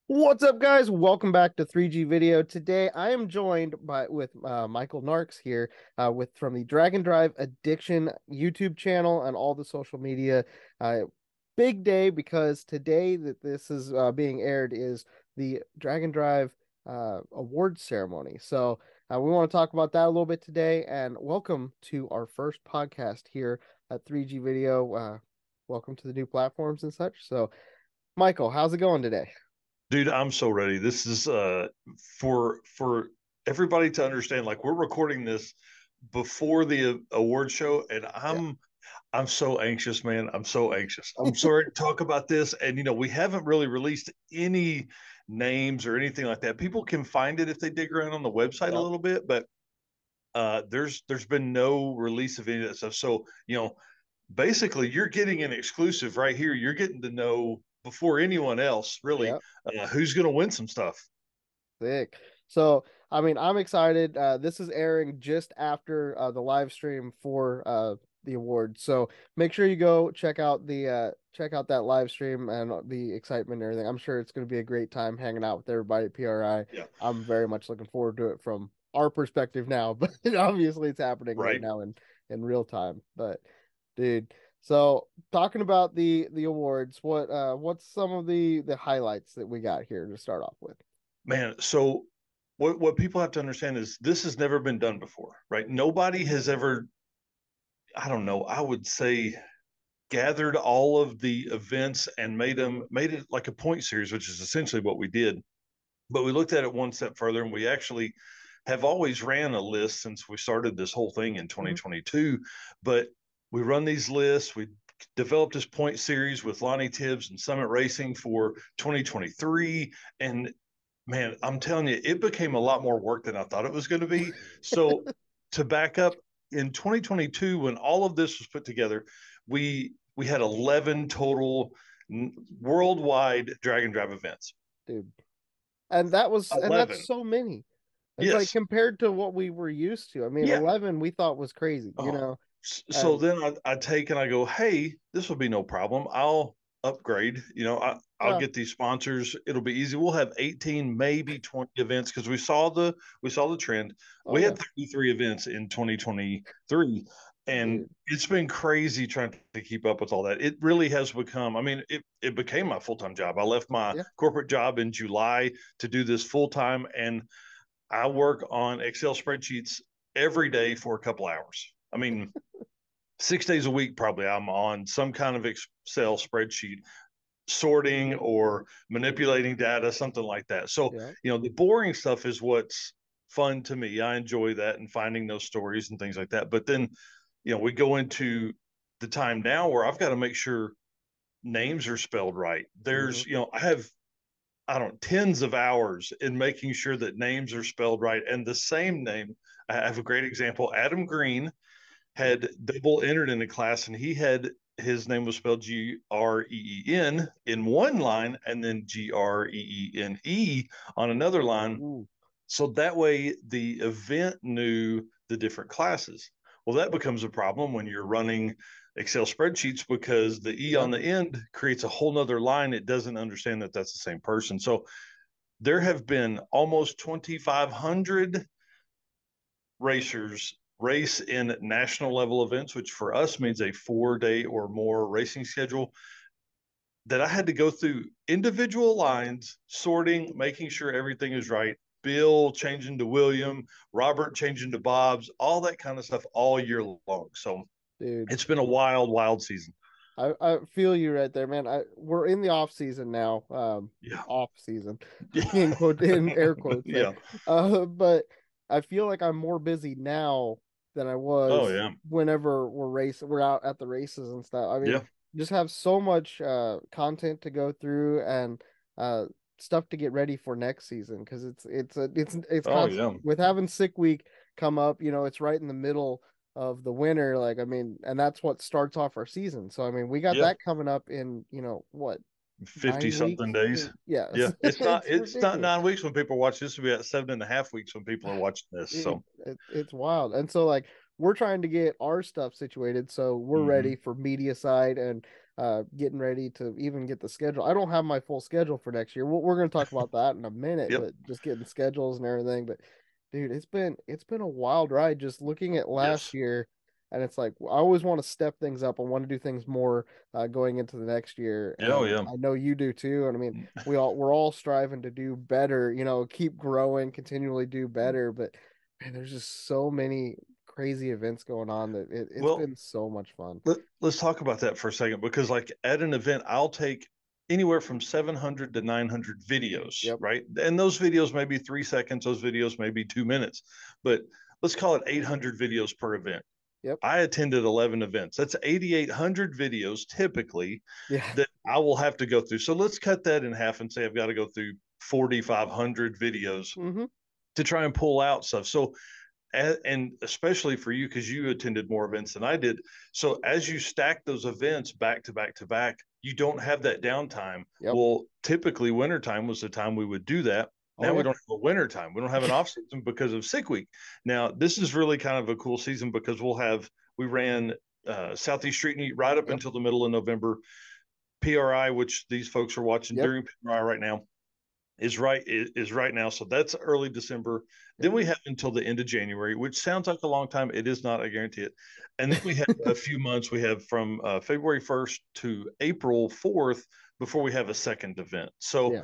What's up, guys? Welcome back to 3G Video. Today, I am joined with Michael Narks here, with from the Dragon Drive Addiction YouTube channel and all the social media. Uh, Big day because today that this is being aired is the Dragon Drive awards ceremony. So we want to talk about that a little bit today. And welcome to our first podcast here at 3G Video. Welcome to the new platforms and such. So, Michael, how's it going today? Dude, I'm so ready. This is for everybody to understand. Like we're recording this before the award show, and Yeah. I'm so anxious, man. I'm so anxious. I'm sorry to talk about this, and we haven't really released any names or anything like that. People can find it if they dig around on the website a Yep. little bit, but there's been no release of any of that stuff. So basically you're getting an exclusive right here. You're getting to know before anyone else really Yep. who's going to win some stuff. Sick. So, I mean, I'm excited. This is airing just after the live stream for the awards. So make sure you go check out that live stream and the excitement and everything. I'm sure it's going to be a great time hanging out with everybody at PRI. Yeah. I'm very much looking forward to it from our perspective now, but obviously it's happening right Right. now in real time. But dude, so talking about the awards, what's some of the highlights that we got here to start off with? Man, so what people have to understand is this has never been done before, right? Nobody has ever, I don't know, I would say gathered all of the events and made it like a point series, which is essentially what we did. But we looked at it one step further, and we actually have always ran a list since we started this whole thing in Mhm. 2022. But we run these lists. We developed this point series with Lonnie Tibbs and Summit Racing for 2023. And man, I'm telling you, it became a lot more work than I thought it was going to be. So to back up, in 2022, when all of this was put together, we had 11 total worldwide drag and drive events. Dude. And that's 11. so many. It's like Yes. compared to what we were used to. I mean, Yeah. 11 we thought was crazy, you Oh. know. So And then I take and I go, hey, this will be no problem. I'll upgrade. I'll yeah, get these sponsors. It'll be easy. We'll have 18, maybe 20 events because we saw the trend. oh We yeah, had 33 events in 2023, and dude. it's been crazy trying to keep up with all that. It really has become. I mean, it became my full time job. I left my Yeah. corporate job in July to do this full time, and I work on Excel spreadsheets every day for a couple hours. I mean, 6 days a week, probably I'm on some kind of Excel spreadsheet sorting or manipulating data, something like that. So, Yeah. the boring stuff is what's fun to me. I enjoy that and finding those stories and things like that. But then, we go into the time now where I've got to make sure names are spelled right. Hmm. I have I don't know, tens of hours in making sure that names are spelled right. And the same name, I have a great example. Adam Green Yep. had double entered in a class, and his name was spelled Green in one line and then Green on another line. Ooh. So that way the event knew the different classes. Well, that becomes a problem when you're running Excel spreadsheets because the E Yeah. on the end creates a whole nother line. It doesn't understand that that's the same person. So there have been almost 2,500 racers race in national level events, which for us means a 4 day or more racing schedule that I had to go through individual lines, sorting, making sure everything is right. Bill changing to William, Robert changing to Bob's, all that kind of stuff all year long. So Dude. it's been a wild, wild season. I feel you right there, man. We're in the off season now. Yeah. Off season in Yeah. quote in air quotes there. Yeah. But I feel like I'm more busy now than I Oh, was yeah. whenever we're out at the races and stuff. I mean, Yeah. just have so much content to go through and uh stuff to get ready for next season because it's Oh, constant yeah. with having sick week come up, it's right in the middle of the winter. Like, I mean, and that's what starts off our season. So, I mean, we got Yeah. that coming up in, what, 50 nine something weeks? days. Yeah, Yeah. It's not it's it's not ridiculous. 9 weeks when people watch this. Will be at 7.5 weeks when people are watching this. Dude, So it's wild. And so, like, we're trying to get our stuff situated so we're ready mhm. for media side and getting ready to even get the schedule. I don't have my full schedule for next year. We're going to talk about that in a minute, Yep. but just getting schedules and everything. But dude, it's been a wild ride just looking at last Yes. year, and it's like I always want to step things up. I want to do things more going into the next year, Yeah. Oh, and yeah. I know you do too. And I mean, we're all striving to do better. Keep growing, continually do better. But man, there's just so many crazy events going on that it's Well, been so much fun. let's talk about that for a second because, like, at an event, I'll take anywhere from 700 to 900 videos, Yep. right? And those videos may be 3 seconds, those videos may be 2 minutes, but let's call it 800 videos per event. Yep. I attended 11 events. That's 8,800 videos typically Yeah. that I will have to go through. So let's cut that in half and say I've got to go through 4,500 videos Hmm. to try and pull out stuff. So, and especially for you, because you attended more events than I did. So as you stack those events back to back to back, you don't have that downtime. Yep. Well, typically wintertime was the time we would do that. Oh Now we yeah. don't have a winter time. We don't have an off season because of sick week. Now this is really kind of a cool season because we ran Southeast Street Meet right up Yep. until the middle of November. PRI, which these folks are watching Yep. during PRI right now, is right now. So that's early December. Yep. Then we have until the end of January, which sounds like a long time. It is not. I guarantee it. And then we have a few months. We have from February 1st to April 4th before we have a second event. So Yeah.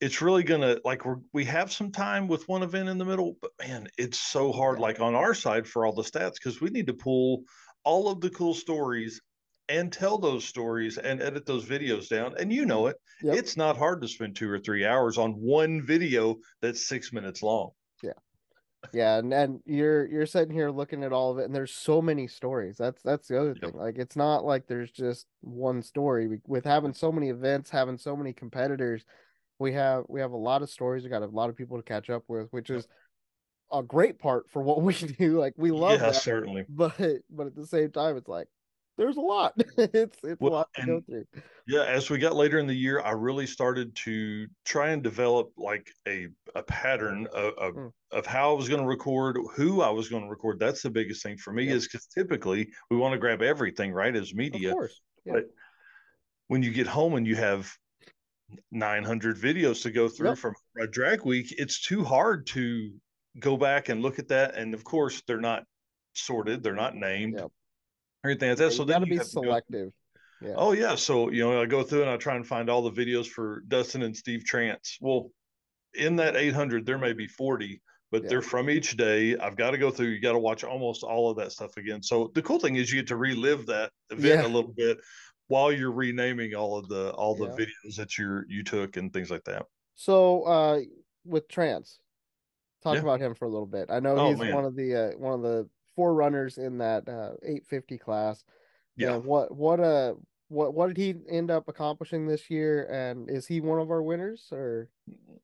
it's really gonna like we have some time with one event in the middle, but man, it's so hard. Yeah. Like on our side for all the stats because we need to pull all of the cool stories and tell those stories and edit those videos down. And you know it, Yep. it's not hard to spend 2 or 3 hours on one video that's 6 minutes long. Yeah. Yeah. And you're sitting here looking at all of it, and there's so many stories. That's the other Yep. thing. Like it's not like there's just one story. With having so many events, having so many competitors, we have a lot of stories. We got a lot of people to catch up with, which Yep. is a great part for what we do. Like we love Yeah, that, certainly. but at the same time, it's like there's a lot. It's a Well, lot to go and through. yeah, as we got later in the year, I really started to try and develop like a pattern Mm, of how I was going to record, who I was going to record. That's the biggest thing for me yep. is because typically we want to grab everything, right, as Of media. course. Yeah. But when you get home and you have 900 videos to go through Yep. from a drag week, it's too hard to go back and look at that. And of course, they're not sorted, they're not named, Yep. everything like Yeah. that. You So got then to you be have to go. selective. Yeah. Oh yeah, so I go through and I try and find all the videos for Dustin and Steve Trance. Well, in that 800, there may be 40, but Yeah. they're from each day. I've got to go through. You got to watch almost all of that stuff again. So the cool thing is you get to relive that event a Yeah. little bit while you're renaming all the Yeah. videos that you took and things like that. So, with Trance, talk Yeah. about him for a little bit. I know Oh he's man. one of the forerunners in that 850 class. Yeah. And what did he end up accomplishing this year? And is he one of our winners or?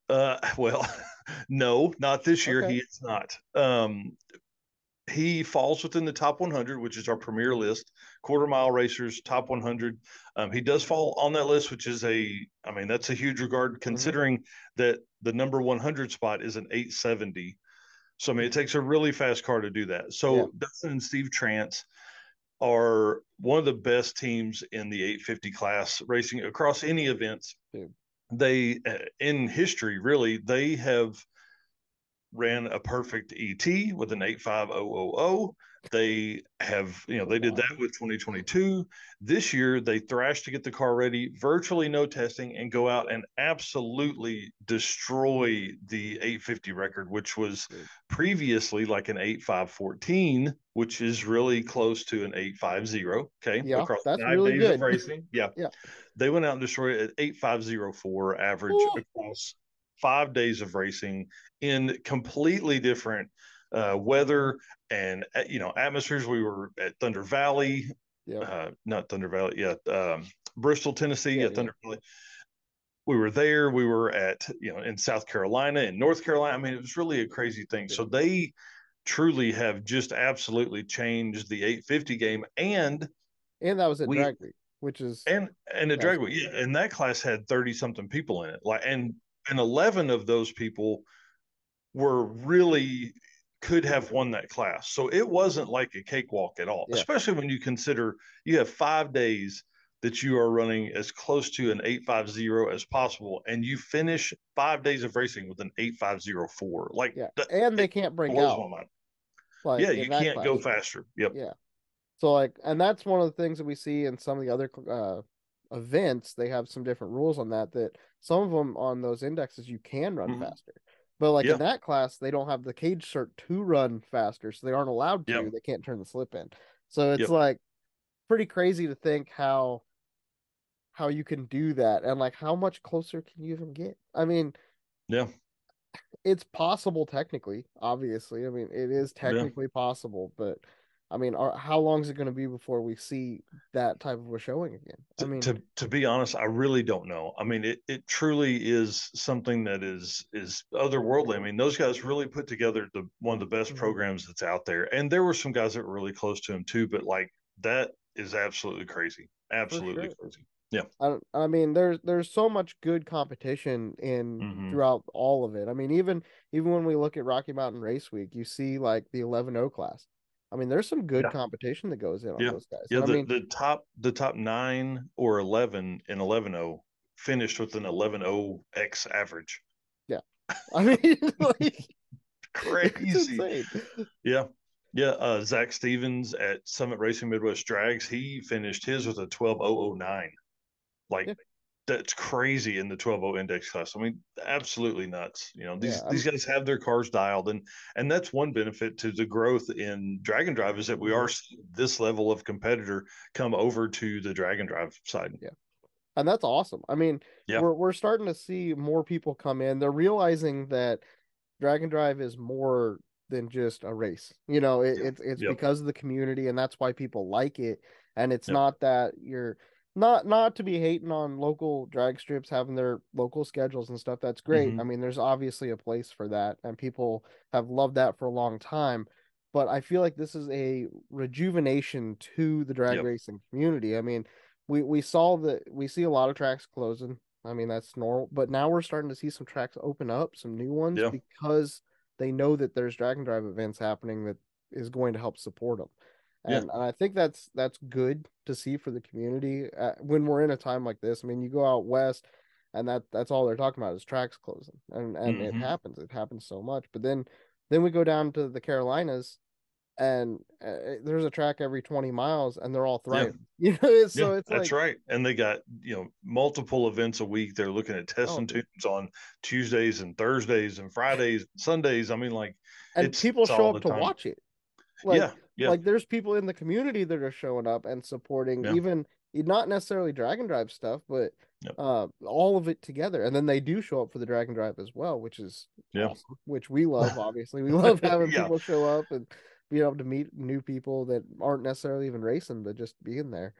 Well, no, not this year. Okay. He is not. He falls within the top 100, which is our premier list, quarter mile racers, top 100. He does fall on that list, which is I mean, that's a huge regard Hmm. considering that the number 100 spot is an 870. So, I mean, it takes a really fast car to do that. Yeah, So, Dustin and Steve Trance are one of the best teams in the 850 class racing across any events. dude. In history, really, they have ran a perfect ET with an 85000. They have, they did that Wow. with 2022. This year, they thrashed to get the car ready, virtually no testing, and go out and absolutely destroy the 850 record, which was Dude. previously like an 8514, which is really close to an 850. Okay. Yeah, Across that's five really days of good. racing. Yeah. Yeah. They went out and destroyed it at 8504 average Oh, across 5 days of racing in completely different weather and atmospheres. We were at Thunder Valley, yep. not Thunder Valley, yeah, Bristol, Tennessee, Yeah, at yeah, Thunder Valley. We were there. We were at in South Carolina and North Carolina. I mean, it was really a crazy thing. So dude. they truly have just absolutely changed the 850 game, and And that was at we Drag Week, which is and the that's drag week, yeah, and that class had 30 something people in it, like, and 11 of those people were really could have won that class. So it wasn't like a cakewalk at all, yeah. especially when you consider you have 5 days that you are running as close to an 850 as possible, and you finish 5 days of racing with an 8,504. Like Yeah, that, and they it can't break blows out my mind. Yeah, like you in that can't go class. faster. Yep. Yeah. So like, and that's one of the things that we see in some of the other events. They have some different rules on that. That some of them on those indexes you can run Mm-hmm. faster, but like in Yeah. that class they don't have the cage cert to run faster, so they aren't allowed to. Yep. They can't turn the slip in. So it's Yep. like pretty crazy to think how you can do that and like how much closer can you even get? I mean, Yeah. it's possible technically, obviously. I mean, it is Yeah. technically possible, but I mean, how long is it going to be before we see that type of a showing again? I mean, To be honest, I really don't know. I mean, it truly is something that is otherworldly. I mean, those guys really put together the one of the best mhm, programs that's out there, and there were some guys that were really close to him too. But like that is absolutely crazy, for absolutely sure. crazy. Yeah. I mean, there's so much good competition in Hmm. throughout all of it. I mean, even when we look at Rocky Mountain Race Week, you see like the 11-0 class. I mean, there's some good Yeah. competition that goes in on Yeah. those guys. Yeah. And I mean, The top 9 or 11 in 11-0 finished with an 11-0 X average. yeah. I mean, like it's Crazy. insane. Yeah. Yeah. Zach Stevens at Summit Racing Midwest Drags, he finished his with a 12,009. Like, Yeah, that's crazy in the 12-0 index class. I mean, absolutely nuts. You know, yeah. these guys have their cars dialed, and that's one benefit to the growth in Dragon Drive is that we Mhm, are seeing this level of competitor come over to the Dragon Drive side. yeah. And that's awesome. I mean, Yeah. we're starting to see more people come in. They're realizing that Dragon Drive is more than just a race. You know, Yeah. it's Yep. because of the community, and that's why people like it. And it's Yep. not that you're not to be hating on local drag strips having their local schedules and stuff. That's great. I Hmm. mean, there's obviously a place for that, and people have loved that for a long time. But I feel like this is a rejuvenation to the drag Yep. racing community. I mean, we saw that we see a lot of tracks closing. I mean, that's normal. But now we're starting to see some tracks open up, some new ones, Yeah. because they know that there's Dragon Drive events happening that is going to help support them. Yeah. And I think that's good to see for the community when we're in a time like this. I mean, you go out west, and that's all they're talking about is tracks closing, and it Hmm. happens. It happens so much. But then we go down to the Carolinas, and there's a track every 20 miles, and they're all Yeah. thriving. You know, Yeah, so it's that's like, right. And they got, multiple events a week. They're looking at oh, testing dude. tunes on Tuesdays and Thursdays and Fridays, and Sundays. I mean, like And people it's show all up the to time. watch it. like Yeah, yeah, like there's people in the community that are showing up and supporting, yeah, even not necessarily Dragon Drive stuff, but yeah, all of it together. And then they do show up for the Dragon Drive as well, which is yeah. awesome, which we love. Obviously, we love having Yeah, people show up and being able to meet new people that aren't necessarily even racing, but just being there.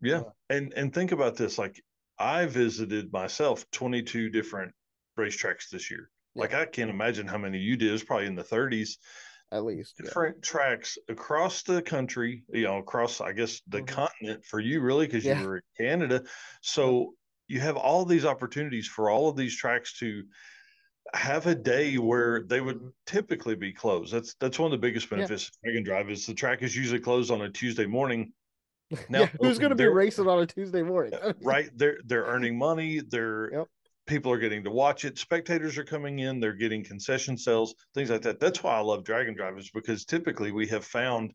yeah. uh, And think about this. Like I visited myself 22 different racetracks this year. yeah, Like I can't imagine how many you did. It's probably in the 30s. at least, yeah. Different tracks across the country, across, I guess, the Hmm. continent for you, really, because you Yeah, were in Canada. yep. So you have all these opportunities for all of these tracks to have a day where they would Hmm. typically be closed. That's one of the biggest Yeah. benefits of Dragon Drive is the track is usually closed on a Tuesday morning. Now Yeah, who's going open. to be They're racing on a Tuesday morning? I mean, right. They're earning money. They're yep. People are getting to watch it. Spectators are coming in. They're getting concession sales, things like that. That's why I love Dragon Drivers because typically we have found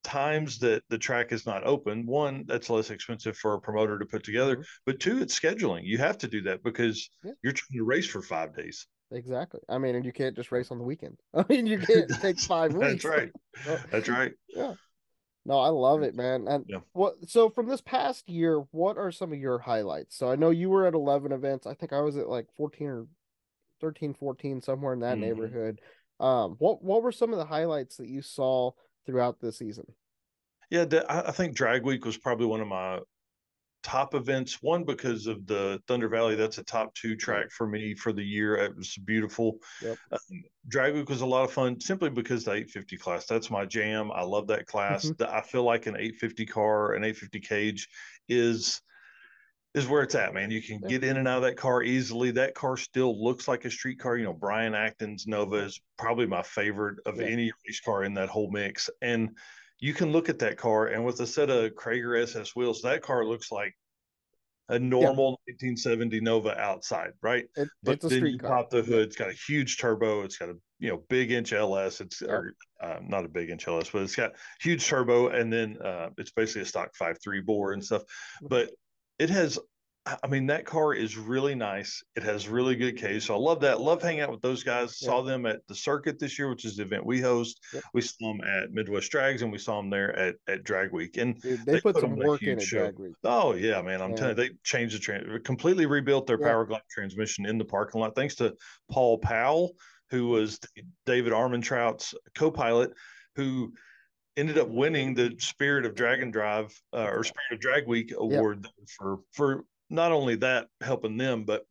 times that the track is not open. One, that's less expensive for a promoter to put together, Hmm. but two, it's scheduling. You have to do that because Yeah. you're trying to race for 5 days. Exactly. I mean, and you can't just race on the weekend. I mean, you can't take five That's weeks. right. So, That's right. yeah. No, I love it, man. And Yeah. so from this past year, what are some of your highlights? So I know you were at 11 events. I think I was at like 14 or 13, 14, somewhere in that Mm-hmm. neighborhood. What were some of the highlights that you saw throughout the season? Yeah, I think Drag Week was probably one of my top events. One because of the Thunder Valley, that's a top two Yeah. track for me for the year. It was beautiful. Yep. Um, Drag Week was a lot of fun simply because the 850 class. That's my jam. I love that class. Hmm. I feel like an 850 car, an 850 cage is is where it's at, man. You can Yeah. get in and out of that car easily. That car still looks like a street car. Brian Acton's Nova Hmm. is probably my favorite of Yeah. any race car in that whole mix. And you can look at that car, and with a set of Krager SS wheels, that car looks like a Yeah, normal 1970 Nova outside, right? But it's a then street you car. pop the Yep, hood. It's got a huge turbo. It's got a big inch LS. It's yep, or not a big inch LS, but it's got huge turbo, and then it's basically a stock 5.3 bore and stuff. But it has. I mean, that car is really nice. It has really good case. So I love that. Love hanging out with those guys. yeah, Saw them at the circuit this year, which is the event we host. yep. We saw them at Midwest Drags, and we saw them there at Drag Week. And Dude, they they put put some on a work in huge at show. Drag Week, Oh yeah, man! I'm telling and you, they changed completely rebuilt their yep, Power Glide transmission in the parking lot, thanks to Paul Powell, who was David Armentrout's co-pilot, who ended up winning the Spirit of Dragon Drive look at or that. Spirit of Drag Week Yep, award for not only that helping them, but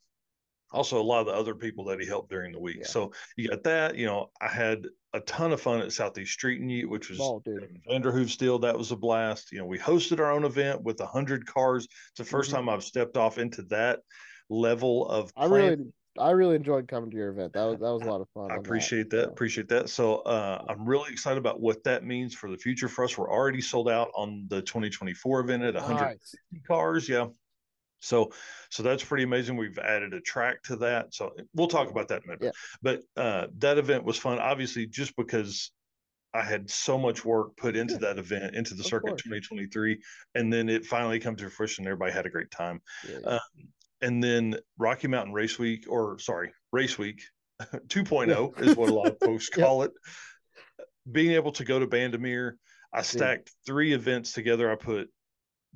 also a lot of the other people that he helped during the week. yeah. So you got that. I had a ton of fun at Southeast Street and Ute, which was Oh, dude. Vanderhoof Steel. That was a blast. We hosted our own event with 100 cars. It's the first Hmm. time I've stepped off into that level of I plan. really, I really enjoyed coming to your event. That was a lot of fun I on that. appreciate that. So Appreciate that. So I'm really excited about what that means for the future for us. We're already sold out on the 2024 event at nice. 160 cars. Yeah. So, so that's pretty amazing. We've added a track to that. So we'll talk about that in a minute. Yeah, But that event was fun, obviously, just because I had so much work put into yeah, that event, into the of circuit course. 2023, and then it finally come to fruition. Everybody had a great time. Yeah, yeah, Uh, and then Rocky Mountain Race Week, or sorry, Race Week 2.0 yeah. is what a lot of folks Yep, call it. Being able to go to Bandamere, I dude. stacked 3 events together. I put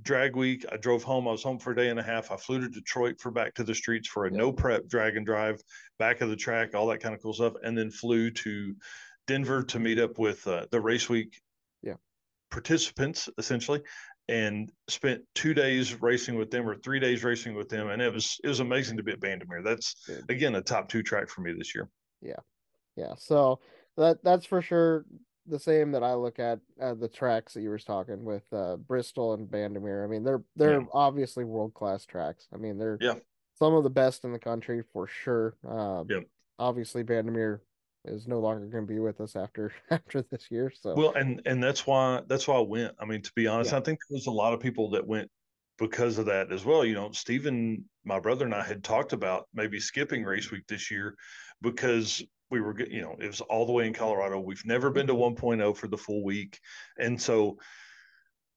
drag week. I drove home. I was home for a day and a half. I flew to Detroit for back to the streets for a Yep, no prep drag and drive, back of the track, all that kind of cool stuff, and then flew to Denver to meet up with the race week yeah, participants essentially, and spent 2 days racing with them or 3 days racing with them, and it was amazing to be at Bandamere. That's dude. again a top 2 track for me this year. Yeah. Yeah, so that's for sure the same that I look at the tracks that you were talking with Bristol and Bandamere. I mean, they're Yeah, obviously world-class tracks. I mean, they're yeah, some of the best in the country for sure. yeah. Obviously Bandamere is no longer going to be with us after after this year, so Well, and that's why I went. I mean, to be honest, yeah. I think there was a lot of people that went because of that as well. Stephen, my brother, and I had talked about maybe skipping race week this year because we were, it was all the way in Colorado. We've never Yeah. been to 1.0 for the full week, and so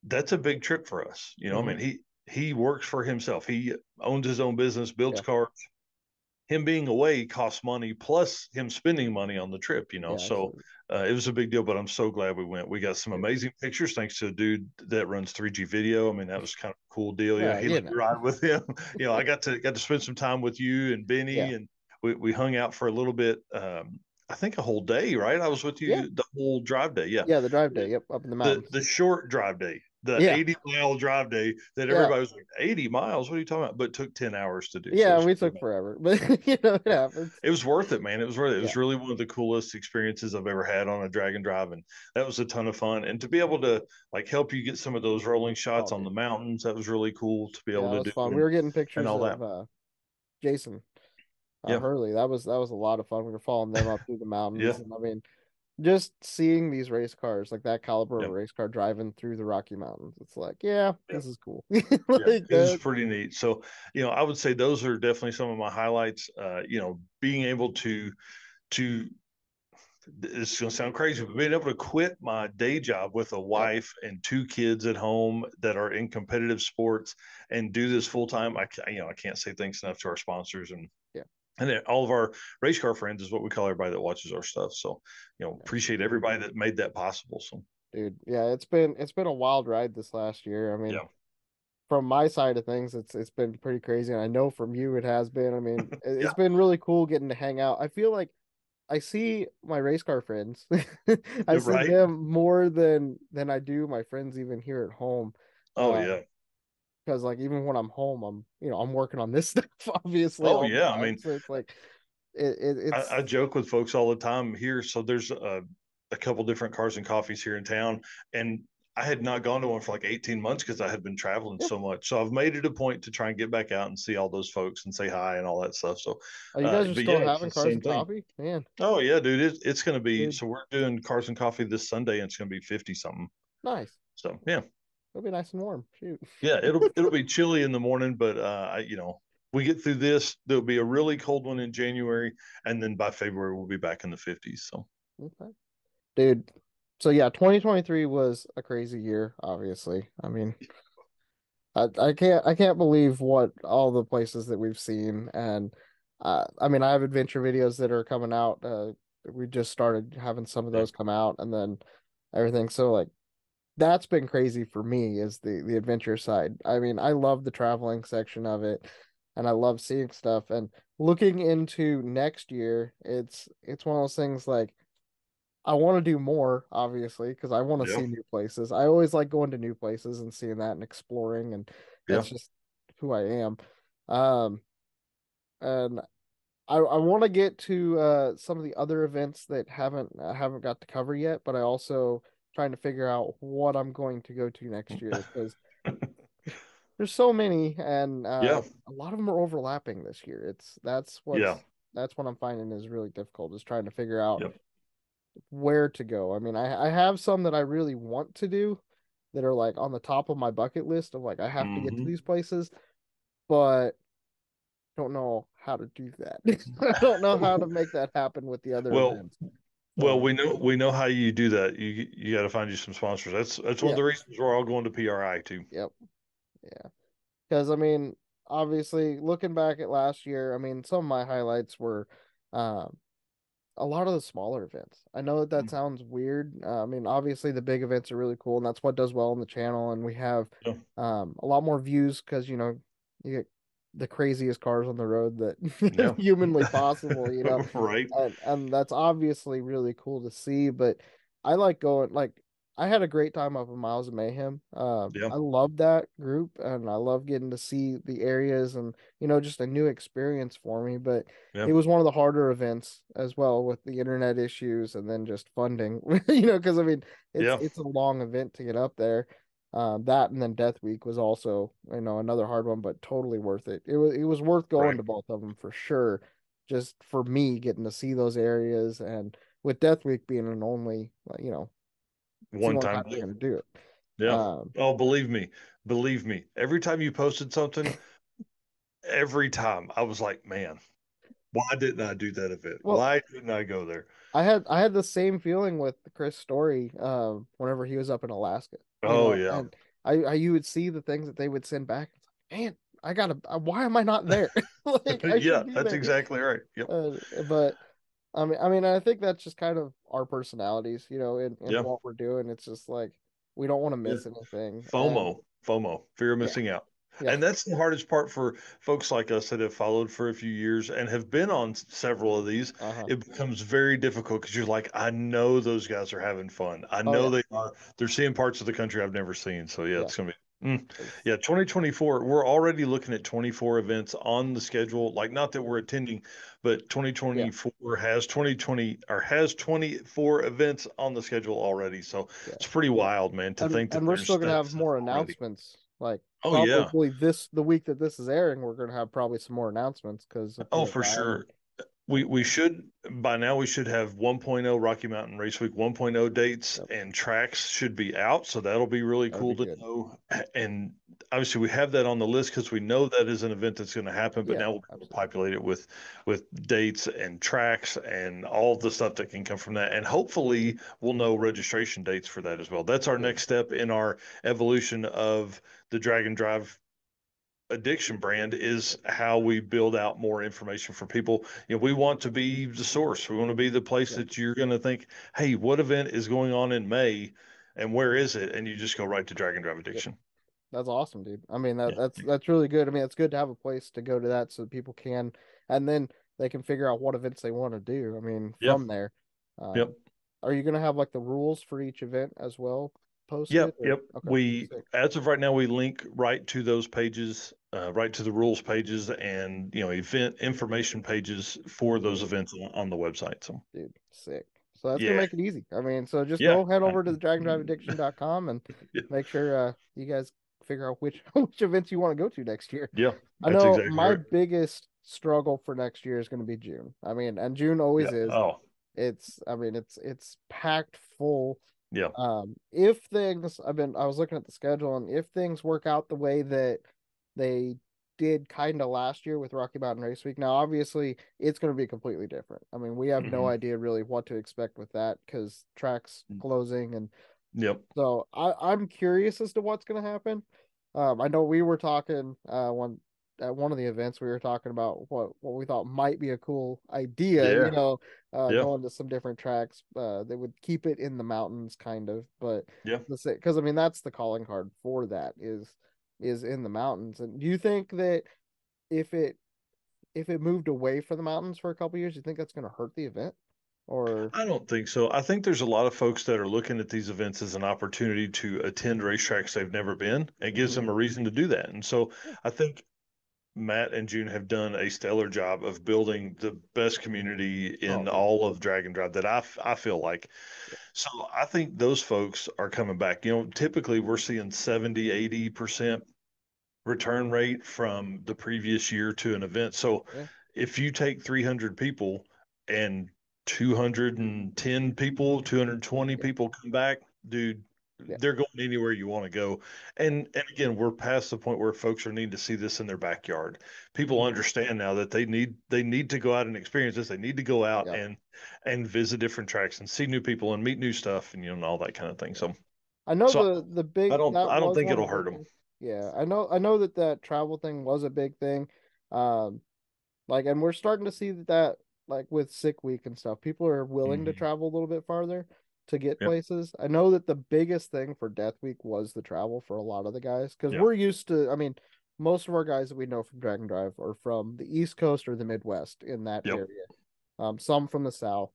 that's a big trip for us. I Hmm. mean, he works for himself. He owns his own business, builds Yeah. cars. Him being away costs money, plus him spending money on the trip. Yeah, So absolutely. it was a big deal. But I'm so glad we went. We got some Dude. amazing pictures thanks to a dude that runs 3G Video. I mean, that was kind of a cool deal. Yeah, Well, he you let me know. ride with him. I got to spend some time with you and Yeah. Benny, and we hung out for a little bit. I think a whole day, right? I was with Yeah. you the whole drive day. Yeah, Yeah, the drive day, yep, up in the mountains. the short drive day, the Yeah. 80-mile drive day that Yeah. everybody was like 80 miles. What are you talking about? But it took 10 hours to do. So it Yeah, was we cool. took forever, but it Yeah, happens. it was worth it, man. It was worth it. It Yeah. was really one of the coolest experiences I've ever had on a drag and drive, and that was a ton of fun. And to be able to like help you get some of those rolling Oh, shots on dude. the mountains, that was really cool to be Yeah, able that to was do, fun. We and were getting and pictures all of that. Jason Yeah, Hurley. That was a lot of fun. We were following them up through the mountains, yeah, and I mean, just seeing these race cars, like that caliber of yeah, a race car driving through the Rocky Mountains. It's like, yeah, yeah, this is cool. yeah. Like It was that. pretty neat. So, I would say those are definitely some of my highlights. Being able to it's going to sound crazy, but being able to quit my day job with a Yep. wife and 2 kids at home that are in competitive sports and do this full time, I can't say thanks enough to our sponsors Yeah. and then all of our race car friends is what we call everybody that watches our stuff. So, appreciate Absolutely. everybody that made that possible. So, Dude, yeah, it's been a wild ride this last year. I mean, yeah, from my side of things, it's been pretty crazy, and I know from you it has been. I mean, it's yeah, been really cool getting to hang out. I feel like I see my race car friends. I see right. them more than I do my friends even here at home. Oh Uh, yeah, because like even when I'm home, I'm working on this stuff obviously oh all the yeah. I time. mean, So it's like it's I joke with folks all the time here. So there's a couple different cars and coffees here in town, and I had not gone to one for like 18 months because I had been traveling yeah. so much. So I've made it a point to try and get back out and see all those folks and say hi and all that stuff. So, Oh, you guys are but still yeah, it's having the cars same and thing. coffee, man. Oh yeah, dude, it's going to be. Dude, So we're doing cars and coffee this Sunday, and it's going to be 50 something. Nice. So yeah, It'll be nice and warm. Shoot. yeah, it'll be chilly in the morning, but we get through this. There'll be a really cold one in January, and then by February we'll be back in the 50s. So Okay. Dude. So yeah, 2023 was a crazy year, obviously. I mean, I can't believe what all the places that we've seen. And I mean, I have adventure videos that are coming out. We just started having some of yeah, those come out, and then everything. So like that's been crazy for me, is the adventure side. I mean, I love the traveling section of it, and I love seeing stuff. And looking into next year, it's one of those things like I want to do more, obviously, because I want to yeah, see new places. I always like going to new places and seeing that and exploring, and yeah. that's just who I am. Um, and I want to get to some of the other events that haven't got to cover yet, but I also trying to figure out what I'm going to go to next year, because there's so many, and Yeah, a lot of them are overlapping this year. yeah, That's what I'm finding is really difficult, is trying to figure out yep. where to go. I mean, I have some that I really want to do that are like on the top of my bucket list of like I have to get to Hmm. these places, but don't know how to do that. I don't know how to make that happen with the other Well, events. well, So, we know how you do that. You got to find you some sponsors. That's one of yeah, the reasons we're all going to PRI too. yep, yeah. Because I mean, obviously, looking back at last year, I mean, some of my highlights were, um, a lot of the smaller events. I know that that sounds weird. I mean, obviously the big events are really cool, and that's what does well on the channel. And we have Yeah, a lot more views because you get the craziest cars on the road that yeah, humanly possible. right. And that's obviously really cool to see. But I like going like I had a great time up in Miles of Mayhem. Yeah, I love that group, and I love getting to see the areas, and just a new experience for me. But yeah, it was one of the harder events as well, with the internet issues and then just funding. Because I mean, it's yeah, it's a long event to get up there. That, and then Death Week was also another hard one, but totally worth it. It was worth going right. to both of them for sure. Just for me getting to see those areas, and with Death Week being an only, it's the One only time time you're deal. gonna do it. Yeah. Um, Oh, believe me. Every time you posted something, every time I was like, man, why didn't I do that event? well, Why didn't I go there? I had the same feeling with Chris Story whenever he was up in Alaska, Oh yeah, and you would see the things that they would send back. It's like, man, I gotta, why am I not there? Like, I yeah, should be that's there. exactly right. Yep. But I mean, I think that's just kind of our personalities, in Yeah. what we're doing. It's just like we don't want to Yeah. miss anything. And FOMO, fear of yeah, missing out. yeah, And that's the hardest part for folks like us that have followed for a few years and have been on several of these. uh-huh. It becomes very difficult because you're like, I know those guys are having fun. I Oh know yeah, they are. They're seeing parts of the country I've never seen. So yeah, yeah. it's gonna be. It's, Yeah, 2024. We're already looking at 24 events on the schedule. Like, not that we're attending, but yeah, 2024 has 24 events on the schedule already. So yeah. it's pretty wild, man, to and think that and we're there's still gonna that have stuff more already. announcements. Like Oh yeah. probably the week that this is airing, we're gonna have probably some more announcements because of Oh, for that. sure. We And we should by now we should have 1.0 Rocky Mountain Race Week 1.0 dates yep, and tracks should be out, so that'll be really that'd cool be to good. know. And obviously we have that on the list because we know that is an event that's going to happen, but Yeah, now we'll be able to absolutely. populate it with dates and tracks and all the stuff that can come from that. And hopefully we'll know registration dates for that as well. That's our Yeah, next step in our evolution of the Dragon Drive addiction brand is yep, how we build out more information for people. We want to be the source. We want to be the place yep, that you're going to think, hey, what event is going on in May and where is it? And you just go right to Dragon Drive yep. Addiction. That's awesome, dude. I mean, that Yeah. that's really good. I mean, it's good to have a place to go to that so that people can, and then they can figure out what events they want to do. I mean, Yep. from there. Yep. Um, are you gonna have like the rules for each event as well posted, Yep. or Yep. okay, We, sick. as of right now, we link right to those pages, right to the rules pages and, event information pages for those Dude, events on the website. So, dude, sick. So that's gonna yeah. make it easy. I mean, so just Yeah. go head over to the dragondriveaddiction.com and Yeah. make sure you guys figure out which which events you want to go to next year. Yeah. I That's know exactly my right. biggest struggle for next year is going to be June. I mean, and June always Yeah. is. Oh, I mean, it's packed full. Yeah. If things, I was looking at the schedule, and if things work out the way that they did kind of last year with Rocky Mountain Race Week, now obviously it's going to be completely different. I mean, we have no Hmm. idea really what to expect with that because tracks closing, and Yep. so I'm curious as to what's going to happen. I know we were talking one at one of the events we were talking about what we thought might be a cool idea, Yeah. Yeah. going to some different tracks that would keep it in the mountains kind of, but Yeah. because I mean that's the calling card for that is in the mountains. And do you think that if it if it moved away from the mountains for a couple years, you think that's going to hurt the event? Or I don't think so. I think there's a lot of folks that are looking at these events as an opportunity to attend racetracks they've never been. It gives Mhm. them a reason to do that. And so Yeah. I think Matt and June have done a stellar job of building the best community Oh, in for all sure. of Drag and Drive that I feel like. So I think those folks are coming back. Typically we're seeing 70, 80% return rate from the previous year to an event. So Yeah. if you take 300 people and 210 people, 220 Yeah. people come back, dude, Yeah. they're going anywhere you want to go. And again, we're past the point where folks are needing to see this in their backyard. People Mhm. understand now that they need to go out and experience this. They need to go out Yeah. and visit different tracks and see new people and meet new stuff and and all that kind of thing. Yeah. So I know so the I big don't that I don't was think one of it'll the hurt big them. things. Yeah, I know that that travel thing was a big thing. Um, like, and we're starting to see that like with sick week and stuff, people are willing to Hmm. travel a little bit farther to get Yep. places. I know that the biggest thing for Death Week was the travel for a lot of the guys because Yeah. we're used to. I mean, most of our guys that we know from Dragon Drive are from the East Coast or the Midwest in that Yep. area. Some from the South,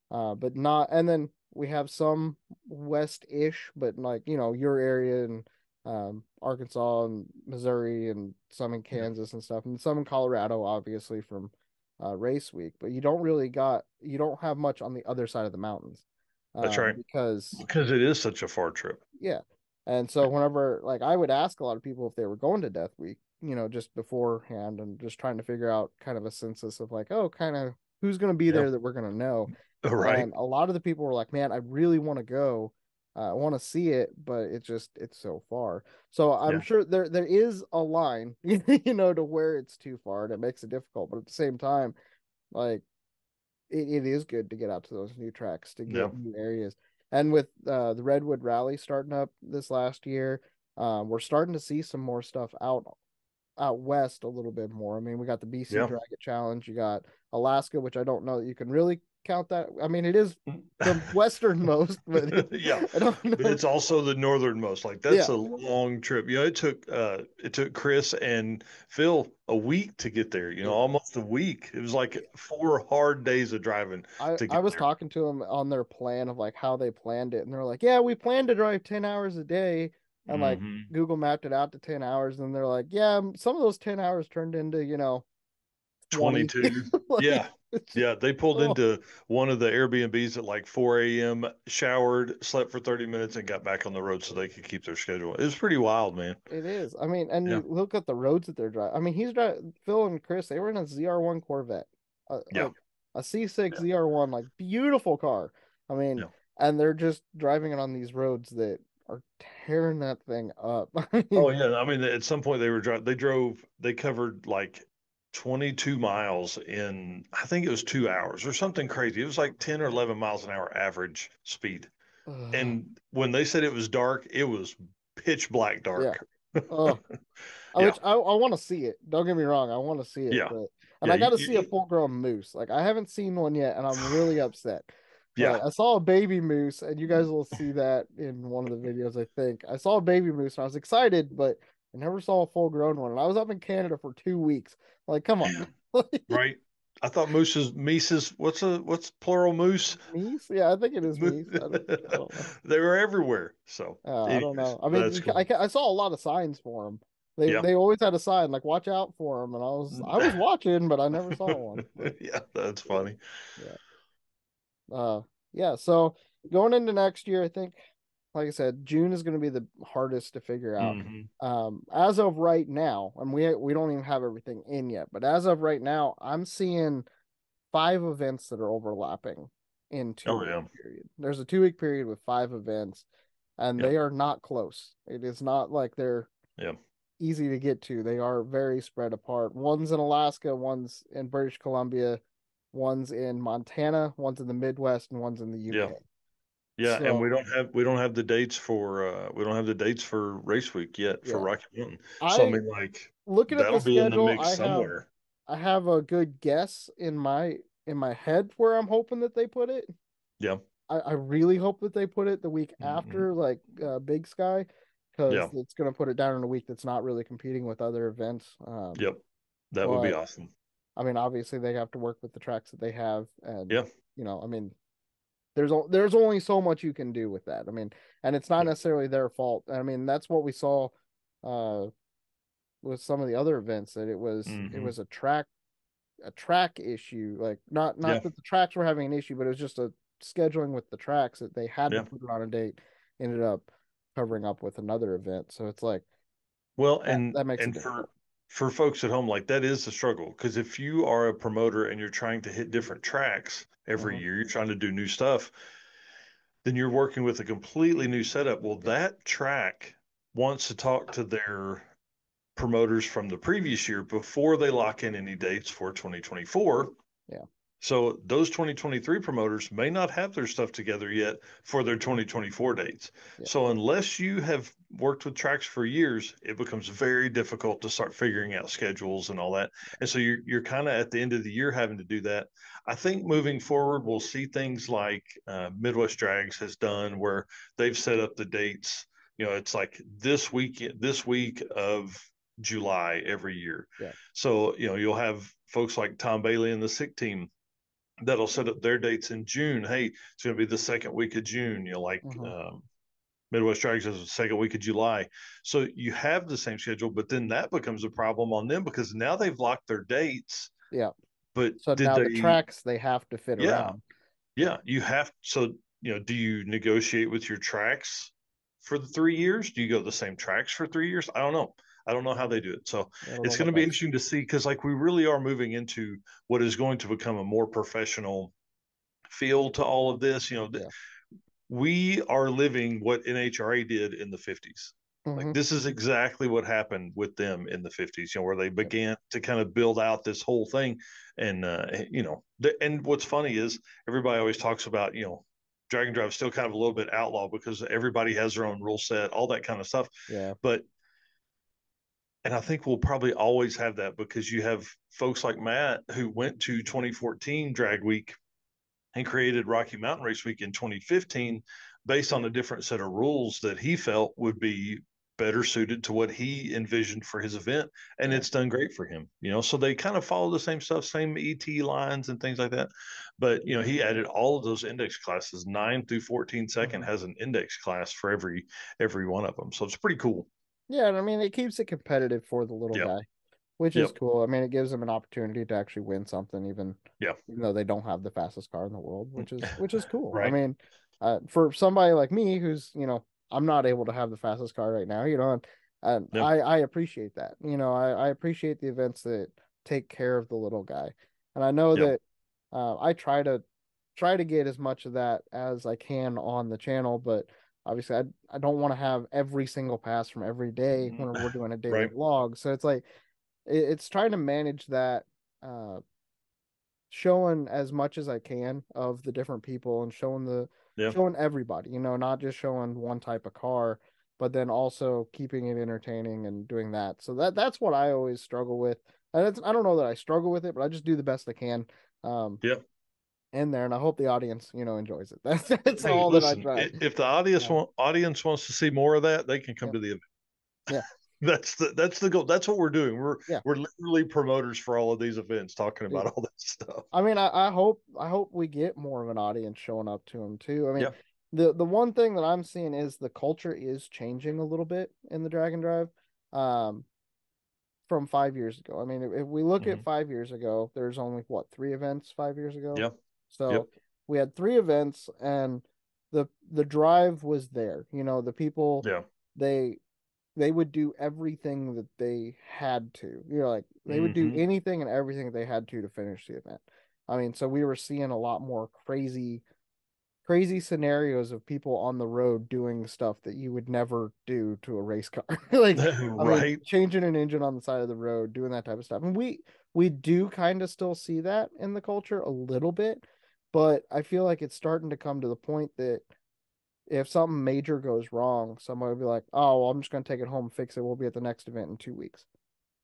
but not. And then we have some west-ish, but like your area and Arkansas and Missouri and some in Yeah. Kansas and stuff, and some in Colorado, obviously from race week. But you don't have much on the other side of the mountains, That's right. because Because it is such a far trip. yeah. And so whenever like I would ask a lot of people if they were going to Death Week, just beforehand and just trying to figure out kind of a census of like, oh, kind of who's going to be Yeah. there that we're going to know. Right. And a lot of the people were like, man, I really want to go. I want to see it, but it's so far. So I'm Yeah. sure there is a line, to where it's too far and it makes it difficult. But at the same time, like it is good to get out to those new tracks to Yeah. get new areas. And with the Redwood Rally starting up this last year, we're starting to see some more stuff out west a little bit more. I mean, we got the BC Yeah. Drag It Challenge, you got Alaska, which I don't know that you can really count that. I mean, it is the westernmost, but Yeah. I don't But know. it's also the northernmost. Like that's Yeah, a long trip. It took Chris and Phil a week to get there, yeah. almost a week. It was like 4 hard days of driving to I get was there. talking to them on their plan of like how they planned it, and they're like, "Yeah, we plan to drive 10 hours a day," and like Hmm. Google mapped it out to 10 hours, and they're like, "Yeah, some of those 10 hours turned into 20." 22. Like Yeah. it's just Yeah. They pulled oh, into one of the Airbnbs at like 4 a.m., showered, slept for 30 minutes, and got back on the road so they could keep their schedule. It was pretty wild, man. it is. I mean, and Yeah. you look at the roads that they're driving. I mean, he's driving Phil and Chris. They were in a ZR1 Corvette, Yeah. like a C6 Yeah. ZR1, like beautiful car. I mean, Yeah. and they're just driving it on these roads that are tearing that thing up. I Oh mean, yeah. I mean, at some point they covered like 22 miles in, I think it was 2 hours or something crazy. It was like 10 or 11 miles an hour average speed. uh, And when they said it was dark, it was pitch black yeah. dark. Oh, Yeah. which I want to see it. Don't get me wrong, I want to see it, Yeah. but and Yeah. I got to see a full grown moose. Like I haven't seen one yet, and I'm really upset. Yeah. But I saw a baby moose, and you guys will see that in one of the videos. I think I saw a baby moose, and I was excited, but I never saw a full grown one. And I was up in Canada for 2 weeks. Like, come on, Right. I thought Mises, what's plural moose? meese? Yeah, I think it is meese. I don't know. They were everywhere. So, I don't anyways, know. I mean, that's cool. I saw a lot of signs for them. They Yeah. they always had a sign like "Watch out for them," and I was watching, but I never saw one. But Yeah, that's funny. yeah, uh, yeah. So going into next year, I think, like I said, June is going to be the hardest to figure out. Hmm. As of right now, and we don't even have everything in yet, but as of right now, I'm seeing 5 events that are overlapping. in two Oh week yeah. period. There's a 2 week period with 5 events, and Yeah. they are not close. It is not like they're Yeah. easy to get to. They are very spread apart. One's in Alaska, one's in British Columbia, one's in Montana, one's in the Midwest, and one's in the Yeah. UK. Yeah, and So we don't have the dates for we don't have the dates for race week yet for yeah, Rocky Mountain. So I I mean, like, looking at the that'll be in the schedule, mix somewhere. I have a good guess in my head where I'm hoping that they put it. Yeah. I really hope that they put it the week Hmm. after, like Big Sky, because Yeah. it's going to put it down in a week that's not really competing with other events. Yep. That would be But awesome. I mean, obviously they have to work with the tracks that they have, and Yeah. I mean, there's only so much you can do with that. I mean, and it's not Yeah. necessarily their fault. I mean, that's what we saw uh, with some of the other events that it Hmm. was a track issue. Like not Yeah. that the tracks were having an issue, but it was just a scheduling with the tracks that they had to Yeah. put it on a date. Ended up covering up with another event, so it's like Well, that makes it and difficult. for folks at home, like that is the struggle because if you are a promoter and you're trying to hit different tracks every Hmm. year, you're trying to do new stuff, then you're working with a completely new setup. Well, Yeah, that track wants to talk to their promoters from the previous year before they lock in any dates for 2024. yeah, So those 2023 promoters may not have their stuff together yet for their 2024 dates. yeah, So unless you have worked with tracks for years, it becomes very difficult to start figuring out schedules and all that. And so you're kind of at the end of the year having to do that. I think moving forward, we'll see things like Midwest Drags has done, where they've set up the dates. You know, it's like this week of July every year. yeah. So, you know, you'll have folks like Tom Bailey and the SIC team that'll set up their dates in June. Hey, it's going to be the second week of June. You know, like Hmm. Midwest Dragons is the second week of July. So you have the same schedule, but then that becomes a problem on them because now they've locked their dates. Yeah. But So did now the they? tracks they have to fit Yeah, around. Yeah. yeah. You have so you know. Do you negotiate with your tracks for the 3 years? Do you go the same tracks for 3 years? I don't know. I don't know how they do it. So I don't know it's going what to be that's. interesting to see because like we really are moving into what is going to become a more professional feel to all of this. You know, Yeah. we are living what NHRA did in the 50s. Like Hmm. this is exactly what happened with them in the 50s, you know, where they Yeah. began to kind of build out this whole thing. And, you know, and what's funny is everybody always talks about, you know, Dragon Drive is still kind of a little bit outlaw because everybody has their own rule set, all that kind of stuff. Yeah. But, and I think we'll probably always have that because you have folks like Matt who went to 2014 Drag Week and created Rocky Mountain Race Week in 2015 based on a different set of rules that he felt would be better suited to what he envisioned for his event. And Yeah. it's done great for him, you know. So they kind of follow the same stuff, same ET lines and things like that. But, you know, he added all of those index classes, 9 through 14 second Hmm. has an index class for every one of them. So it's pretty cool. Yeah. And I mean, it keeps it competitive for the little Yep. guy, which is Yep. cool. I mean, it gives them an opportunity to actually win something, Yeah. even though they don't have the fastest car in the world, which is cool. I Right. mean, for somebody like me who's I'm not able to have the fastest car right now, and Yeah. I appreciate that. I appreciate the events that take care of the little guy, and I know Yep. that I try to get as much of that as I can on the channel, but obviously I don't want to have every single pass from every day when we're doing a daily Right. vlog. So it's like it's trying to manage that, uh showing as much as I can of the different people and Yeah. showing everybody, not just showing one type of car, but then also keeping it entertaining and doing that. So that's what I always struggle with. And I don't know that I struggle with it, but I just do the best I can um Yeah. in there, and I hope the audience, enjoys it. That's Hey, all that I listen, try. if the Um, audience wants to see more of that, they can come yeah, to the event. yeah, That's the goal. That's what we're doing. yeah. We're literally promoters for all of these events, talking Yeah. about all that stuff. I mean, I hope we get more of an audience showing up to them too. I mean, Yeah. the one thing that I'm seeing is the culture is changing a little bit in the Dragon Drive, um, from 5 years ago. I mean, if we look at Hmm. 5 years ago, there's only what, 3 events 5 years ago. Yeah. So Yep. we had 3 events, and the drive was there. The people, Yeah. they they would do everything that they had to. Like they would do Hmm. anything and everything they had to finish the event. I mean, so we were seeing a lot more crazy. crazy scenarios of people on the road doing stuff that you would never do to a race car. Like, I mean, Right. changing an engine on the side of the road, doing that type of stuff. And we do kind of still see that in the culture a little bit, but I feel like it's starting to come to the point that if something major goes wrong, someone will be like, "Oh, well, I'm just going to take it home and fix it. We'll be at the next event in 2 weeks."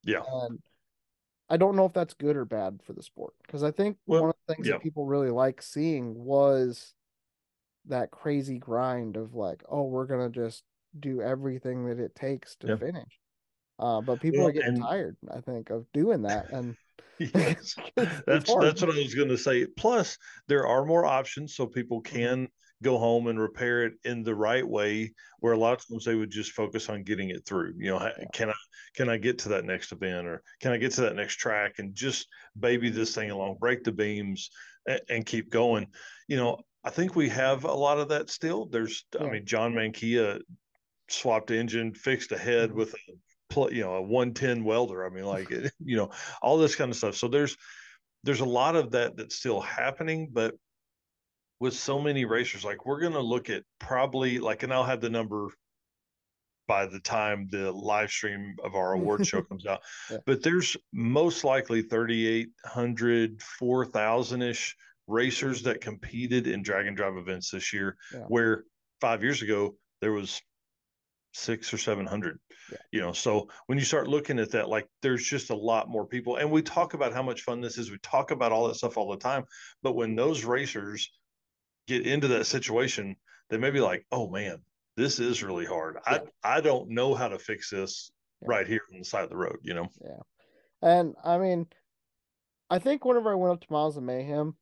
Yeah. And I don't know if that's good or bad for the sport because I think one Well, of the things that yeah. people really like seeing was that crazy grind of like, oh, we're gonna just do everything that it takes to Yeah. finish. But people are Well, getting and tired, I think, of doing that, and yes, it's that's hard. what I was going to say. Plus, there are more options, so people Mhm. can go home and repair it in the right way. Where a lot of times they would just focus on getting it through. Yeah, can I get to that next event, or can I get to that next track, and just baby this thing along, break the beams, and keep going. I think we have a lot of that still. I yeah, mean, John Mankia swapped engine, fixed a head mhm. with a 110 welder. I mean, like all this kind of stuff. So there's a lot of that that's still happening, but with so many racers, like we're going to look at probably like, and I'll have the number by the time the live stream of our award show comes out, Yeah, but there's most likely 3,800, 4,000 ish racers that competed in drag and drive events this year, yeah, where 5 years ago there was six or 700. yeah, So when you start looking at that, like there's just a lot more people, and we talk about how much fun this is, we talk about all that stuff all the time, but when those racers get into that situation, they may be like, oh man, this is really hard. i yeah, i don't know how to fix this yeah, right here on the side of the road. yeah. And I mean, I think whenever I went up to Miles of Mayhem,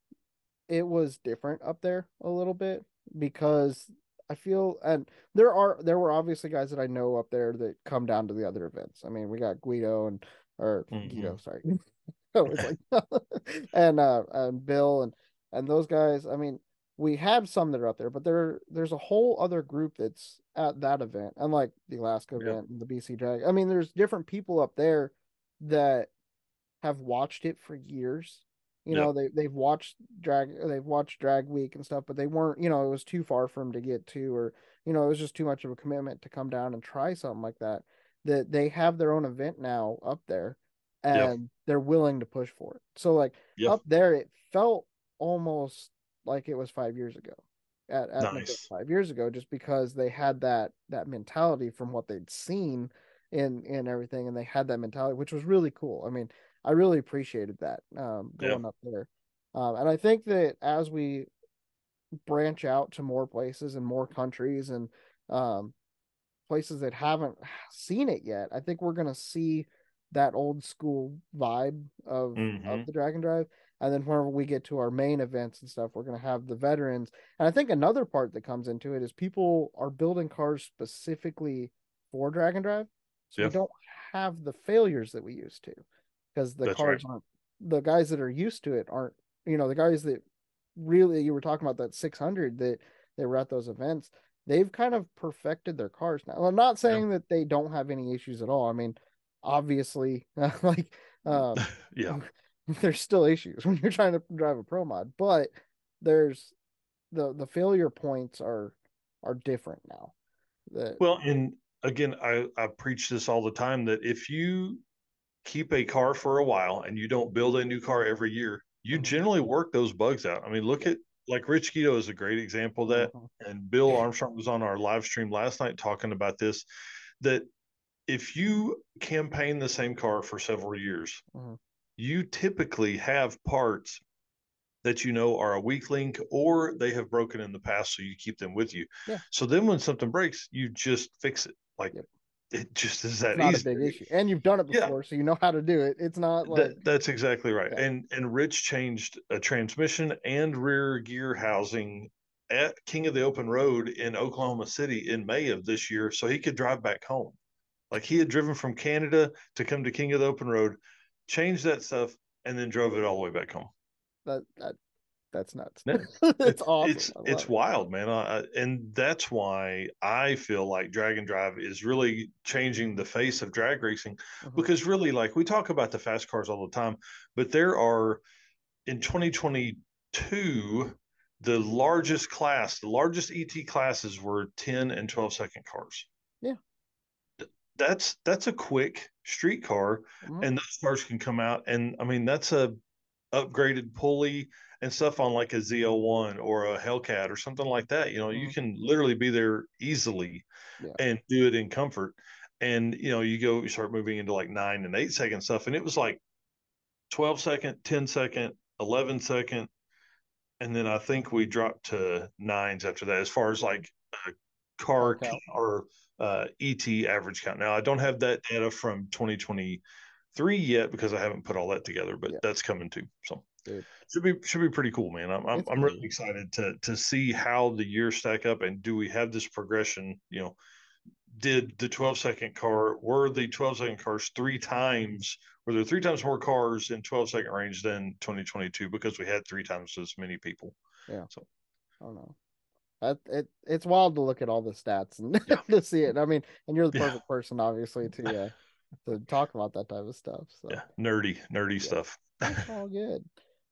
it was different up there a little bit because I feel and there were obviously guys that I know up there that come down to the other events. I mean, we got Guido or Mm-hmm. Guido, sorry. I always like and Bill and those guys. I mean, we have some that are up there, but there's a whole other group that's at that event, unlike the Alaska Yeah. event and the BC Drag. I mean, there's different people up there that have watched it for years. You Yeah. know, they've watched Drag Week and stuff, but they weren't, it was too far for them to get to, or it was just too much of a commitment to come down and try something like that. That they have their own event now up there Yeah. and they're willing to push for it. So like Yeah. up there it felt almost like it was 5 years ago at an event Nice. 5 years ago, just because they had that mentality from what they'd seen in everything, and they had that mentality, which was really cool. I mean, I really appreciated that Yeah. going up there. And I think that as we branch out to more places and more countries and um, places that haven't seen it yet, I think we're gonna see that old school vibe of Mm-hmm. the Dragon Drive. And then whenever we get to our main events and stuff, we're gonna have the veterans. And I think another part that comes into it is people are building cars specifically for Dragon Drive, so we Yeah. don't have the failures that we used to, because the That's right. cars aren't the guys that are used to it aren't the guys that really you were talking about that 600 that they were at those events. They've kind of perfected their cars now. I'm not Yeah. saying that they don't have any issues at all. I mean, obviously, like Yeah. there's still issues when you're trying to drive a pro mod, but there's the failure points are different now. That Well, and again, I preach this all the time, that if you keep a car for a while and you don't build a new car every year, you Mhm. generally work those bugs out. I mean, look Yeah. at like Rich Guido is a great example of that. Mhm. And Bill Armstrong was on our live stream last night talking about this, that if you campaign the same car for several years, Mhm. you typically have parts that are a weak link or they have broken in the past, so you keep them with you. Yeah. So then when something breaks, you just fix it. Like Yep. it just is It's that not a easy. big issue, and you've done it Yeah, before, so you know how to do it. It's not like that's exactly right. yeah. And Rich changed a transmission and rear gear housing at King of the Open Road in Oklahoma City in May of this year, so he could drive back home. Like he had driven from Canada to come to King of the Open Road, changed that stuff, and then drove it all the way back home. That that's nuts. Yeah. It's awesome. It's I it's love it. wild, man. And that's why I feel like Drag and Drive is really changing the face of drag racing, Mhm. because really, like we talk about the fast cars all the time, but there are in 2022 the largest ET classes were 10 and 12-second cars. Yeah. That's a quick street car, Mhm. and those cars can come out, and I mean that's a upgraded pulley and stuff on like a ZL1 or a Hellcat or something like that. You Mhm. can literally be there easily Yeah. and do it in comfort. And you start moving into like 9 and 8 second stuff, and it was like 12-second, 10-second, 11-second, and then I think we dropped to nines after that, as far as like Car car count. or ET average count. Now I don't have that data from 2023 yet because I haven't put all that together, but Yeah, that's coming too. So dude. should be pretty cool, man. I'm It's I'm gonna really be. excited to see how the years stack up, and do we have this progression? Did the 12-second car were the 12-second cars three times were there three times more cars in 12-second range than 2022 because we had three times as many people? Yeah. So I don't know. It's wild to look at all the stats and yeah, to see it. I mean, and you're the yeah, perfect person, obviously, to talk about that type of stuff. So yeah, nerdy yeah, stuff. it's all good.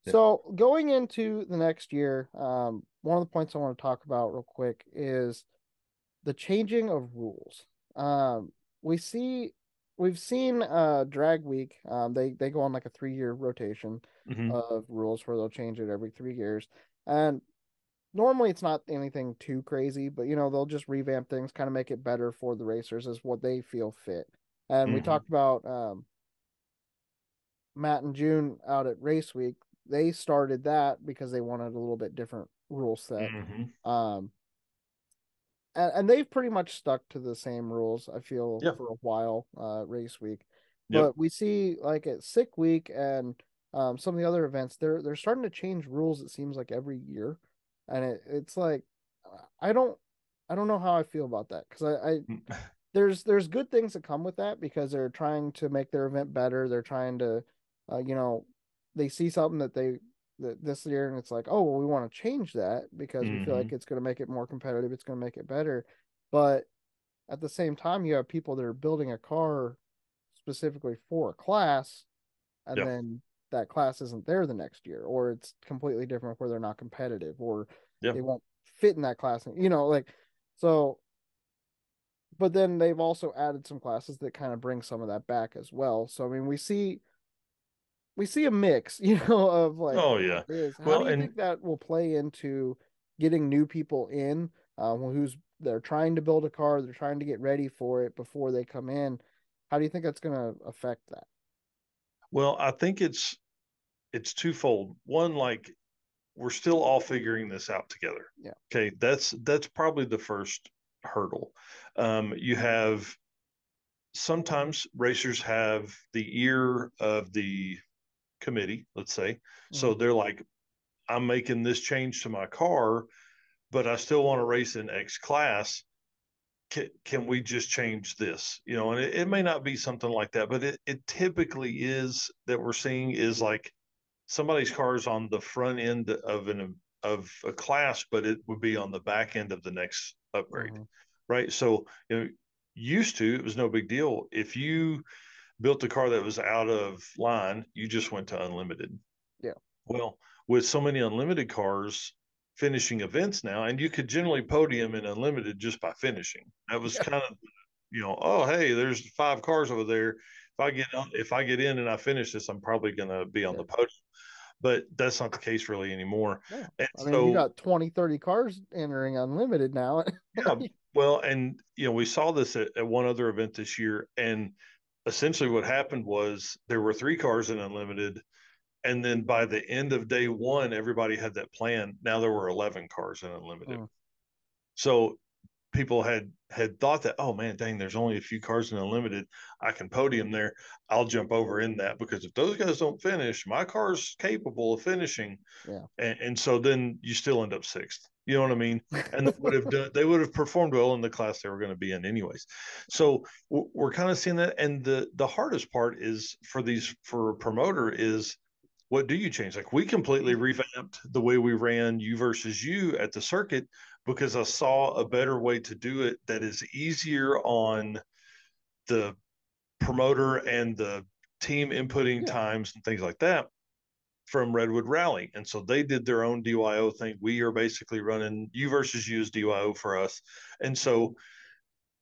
Yeah. So going into the next year, one of the points I want to talk about real quick is the changing of rules. Um, we see we've seen drag week. They go on like a 3 year rotation Hmm. of rules where they'll change it every 3 years. And normally it's not anything too crazy, but they'll just revamp things, kind of make it better for the racers as what they feel fit. And we Hmm. talked about Matt and June out at Race Week. They started that because they wanted a little bit different rule set. Hmm. Um, and they've pretty much stuck to the same rules, I feel, Yeah. for a while, Race Week. Yep. But we see like at Sick Week and some of the other events, they're starting to change rules, it seems like every year. And it's like I don't I don't know how I feel about that because I there's good things that come with that because they're trying to make their event better. They're trying to, uh, you know, they see something that this year and it's like, oh, well, we want to change that because we feel Hmm. like it's going to make it more competitive. It's going to make it better. But at the same time, you have people that are building a car specifically for a class, and Yeah. then that class isn't there the next year, or it's completely different where they're not competitive, or Yeah. they won't fit in that class. Like so but then they've also added some classes that kind of bring some of that back as well. So I mean, we see a mix, of like Oh how yeah. it is. How do Well, you and think that will play into getting new people in, who's they're trying to build a car, they're trying to get ready for it before they come in? How do you think that's going to affect that? well, I think it's twofold. One, like we're still all figuring this out together. Yeah. Okay, that's probably the first hurdle. You have sometimes racers have the ear of the committee, let's say. Mm-hmm. So they're like, I'm making this change to my car, but I still want to race in X class. Can we just change this? And it may not be something like that, but it typically is that we're seeing is like somebody's car is on the front end of a class, but it would be on the back end of the next upgrade, Mm-hmm. right? So used to it was no big deal if you built a car that was out of line, you just went to unlimited. Yeah. Well, with so many unlimited cars finishing events now, and you could generally podium in unlimited just by finishing. That was Yeah. kind of, oh hey, there's 5 cars over there. If I get in and I finish this, I'm probably going to be on Yeah. the podium. But that's not the case really anymore. No. And I mean, you so got 20, 30 cars entering unlimited now. yeah, well, and we saw this at one other event this year, and essentially what happened was there were 3 cars in unlimited. And then by the end of day one, everybody had that plan. Now there were 11 cars in unlimited. Mm, So people had thought that, oh man, dang, there's only a few cars in unlimited. I can podium there. I'll jump over in that because if those guys don't finish, my car's capable of finishing. yeah. And so then you still end up sixth. You know what I mean? And they would have performed well in the class they were going to be in anyways. So we're kind of seeing that. And the hardest part is for a promoter is what do you change? Like we completely revamped the way we ran you versus you at the circuit because I saw a better way to do it that is easier on the promoter and the team inputting Yeah. times and things like that. from Redwood Rally. And so they did their own DYO thing. We are basically running you versus you as DYO for us. And so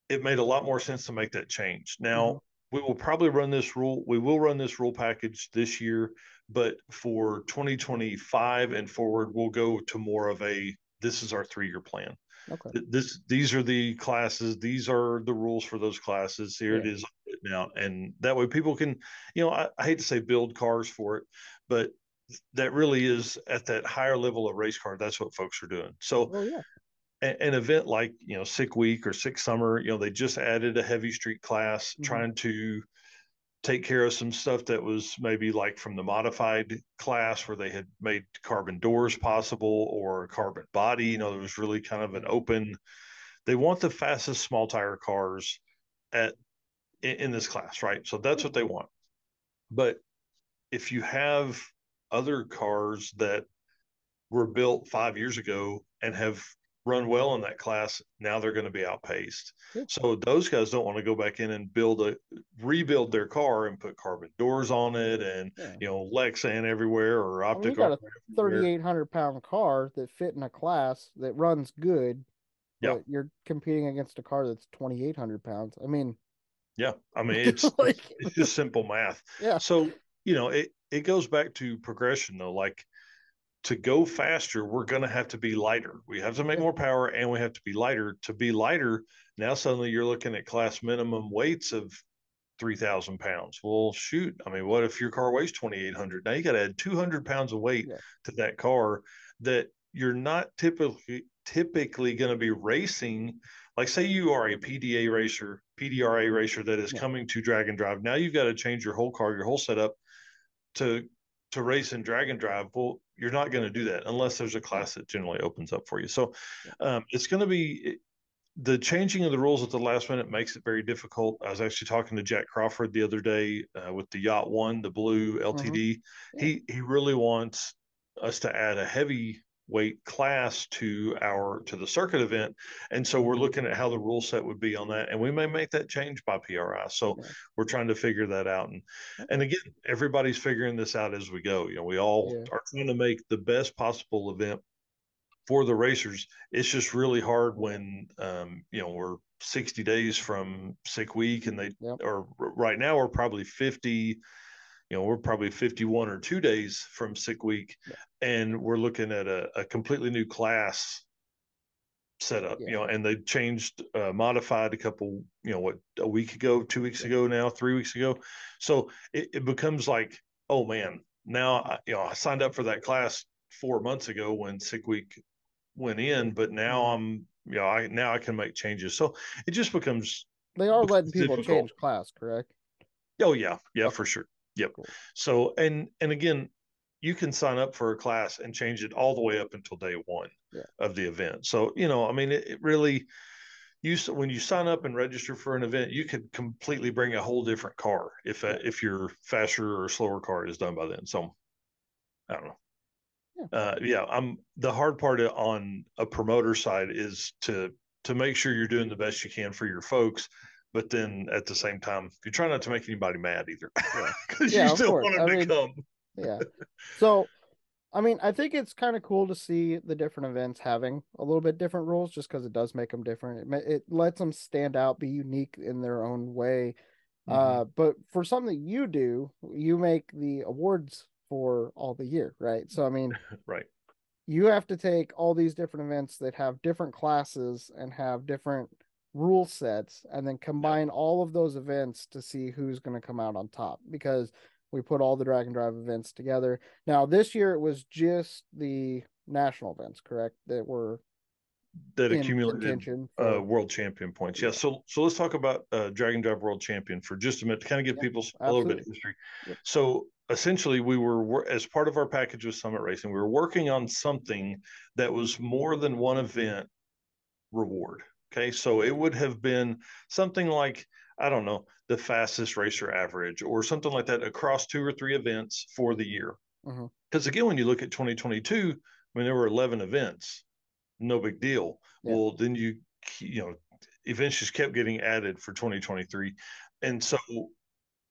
it made a lot more sense to make that change. Hmm. Now, we will probably run this rule. We will run this rule package this year, but for 2025 and forward, we'll go to more of a this is our 3-year plan. Okay. These are the classes. These are the rules for those classes. Here it Yeah. is written out, and that way people can, I hate to say build cars for it, but that really is at that higher level of race car. That's what folks are doing. So Oh yeah. an event like Sick Week or Sick Summer, they just added a heavy street class, Hmm. trying to take care of some stuff that was maybe like from the modified class where they had made carbon doors possible or a carbon body. There was really kind of an Yeah. open. They want the fastest small tire cars at in this class, right? So that's Yeah. what they want. But if you have other cars that were built 5 years ago and have run well in that class, now they're going to be outpaced. Yeah. So those guys don't want to go back in and rebuild their car and put carbon doors on it and Yeah. Lexan everywhere or I mean, you optic got armor a everywhere. 3,800 pound car that fit in a class that runs good, Yeah, but you're competing against a car that's 2,800 pounds. I mean, yeah. I mean, it's like, it's it's just simple math. yeah, So it goes back to progression though. Like to go faster, we're going to have to be lighter. We have to make yeah, more power and we have to be lighter. To be lighter, now suddenly you're looking at class minimum weights of 3,000 pounds. Well, shoot. I mean, what if your car weighs 2,800? Now you got to add 200 pounds of weight yeah, to that car that you're not typically going to be racing. Like, say you are a PDRA racer that is yeah, coming to drag and drive. Now you've got to change your whole car, your whole setup to race and drag and drive. Well, you're not going to do that unless there's a no, class that generally opens up for you. So yeah, it's going to be the changing of the rules at the last minute makes it very difficult. I was actually talking to Jack Crawford the other day with the Yacht One, the blue hmm, LTD. yeah, He really wants us to add a heavy weight class to the circuit event, and so we're looking at how the rule set would be on that, and we may make that change by PRI. So yeah, we're trying to figure that out, and okay, again, everybody's figuring this out as we go. We all yeah, are trying to make the best possible event for the racers. It's just really hard when we're 60 days from sick week and they yep, or right now we're probably 50, we're probably 51 or 2 days from sick week, yeah, and we're looking at a completely new class setup, yeah, and they changed modified a couple, a week ago, 2 weeks yeah, ago, now 3 weeks ago. So it becomes like, oh man, now I signed up for that class 4 months ago when sick week went in, but now hmm. I can make changes. So it just They are letting becomes people difficult. change class, correct? Oh yeah, yeah, Okay, for sure. Yep. cool. So and again, you can sign up for a class and change it all the way up until day one Yeah, of the event. So I mean, it really when you sign up and register for an event, you could completely bring a whole different car yeah, if your faster or slower car is done by then. So I don't know. yeah. Yeah, I'm the hard part on a promoter side is to make sure you're doing the best you can for your folks, but then at the same time, you try not to make anybody mad either, Yeah. because you Yeah, of still course. want I them to mean, come. yeah. So, I mean, I think it's kind of cool to see the different events having a little bit different rules just because it does make them different. It lets them stand out, be unique in their own way. Hmm. But for something that you do, you make the awards for all the year, right? So, I mean, Right. you have to take all these different events that have different classes and have different rule sets and then Yep. combine all of those events to see who's going to come out on top because we put all the drag and drive events together. Now, this year it was just the national events, correct? That were That in accumulated contention for, world champion points. Yeah. yeah, So let's talk about Dragon Drive World Champion for just a minute to kind of give yeah, people a little bit of absolutely. history. Yep. So essentially, we were as part of our package with Summit Racing, we were working on something that was more than one event reward. Okay, so it would have been something like, I don't know, the fastest racer average or something like that across 2 or 3 events for the year. Mm-hmm. Because again, when you look at 2022, I mean, there were 11 events, no big deal. Yeah. Well, then you know, events just kept getting added for 2023. And so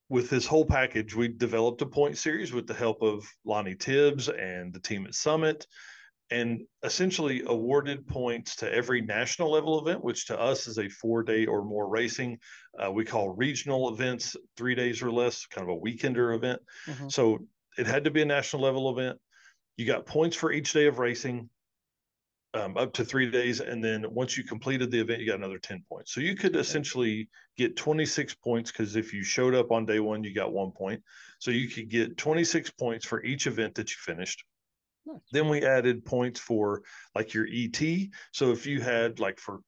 with this whole package, we developed a point series with the help of Lonnie Tibbs and the team at Summit, and essentially awarded points to every national level event, which to us is a 4-day or more racing. We call regional events 3 days or less, kind of a weekender event. Mm-hmm. So it had to be a national level event. You got points for each day of racing, up to 3 days. And then once you completed the event, you got another 10 points. So you could essentially get 26 points because if you showed up on day one, you got 1 point. So you could get 26 points for each event that you finished. Nice. Then we added points for like your ET. So if you had like for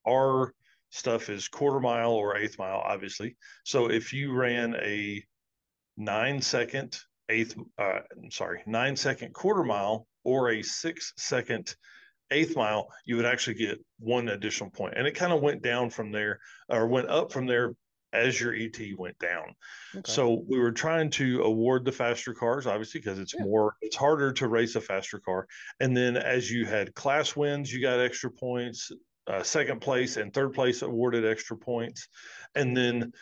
our stuff is quarter mile or eighth mile, obviously. So if you ran a 9 second 9 second quarter mile or a 6 second eighth mile, you would actually get one additional point. And it kind of went down from there or went up from there as your ET went down. Okay. So we were trying to award the faster cars, obviously, because Yeah. it's harder to race a faster car. And then as you had class wins, you got extra points. Second place and third place awarded extra points. And then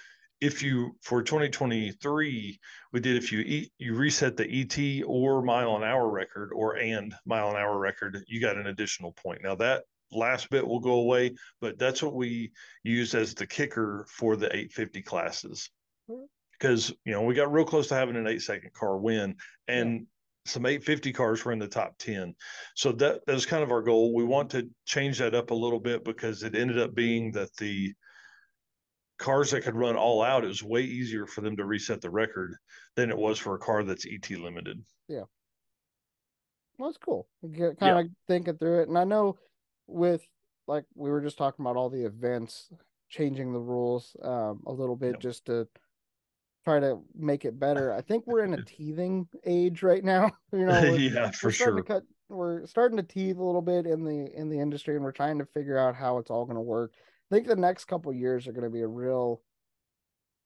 if you for 2023 we did if you reset the ET or mile an hour record and mile an hour record, you got an additional point. Now that last bit will go away, but that's what we use as the kicker for the 850 classes because we got real close to having an 8 second car win, Yeah. and some 850 cars were in the top 10. So that was kind of our goal. We want to change that up a little bit because it ended up being that the cars that could run all out, it was way easier for them to reset the record than it was for a car that's ET limited. Yeah. Well, that's cool. Get Yeah. kind of thinking through it. And I know with like we were just talking about all the events, changing the rules a little bit Yeah. just to try to make it better. I think we're in a teething age right now. Yeah, We're for starting to sure. we're starting to teeth a little bit in the industry, and we're trying to figure out how it's all going to work. I think the next couple years are going to be a real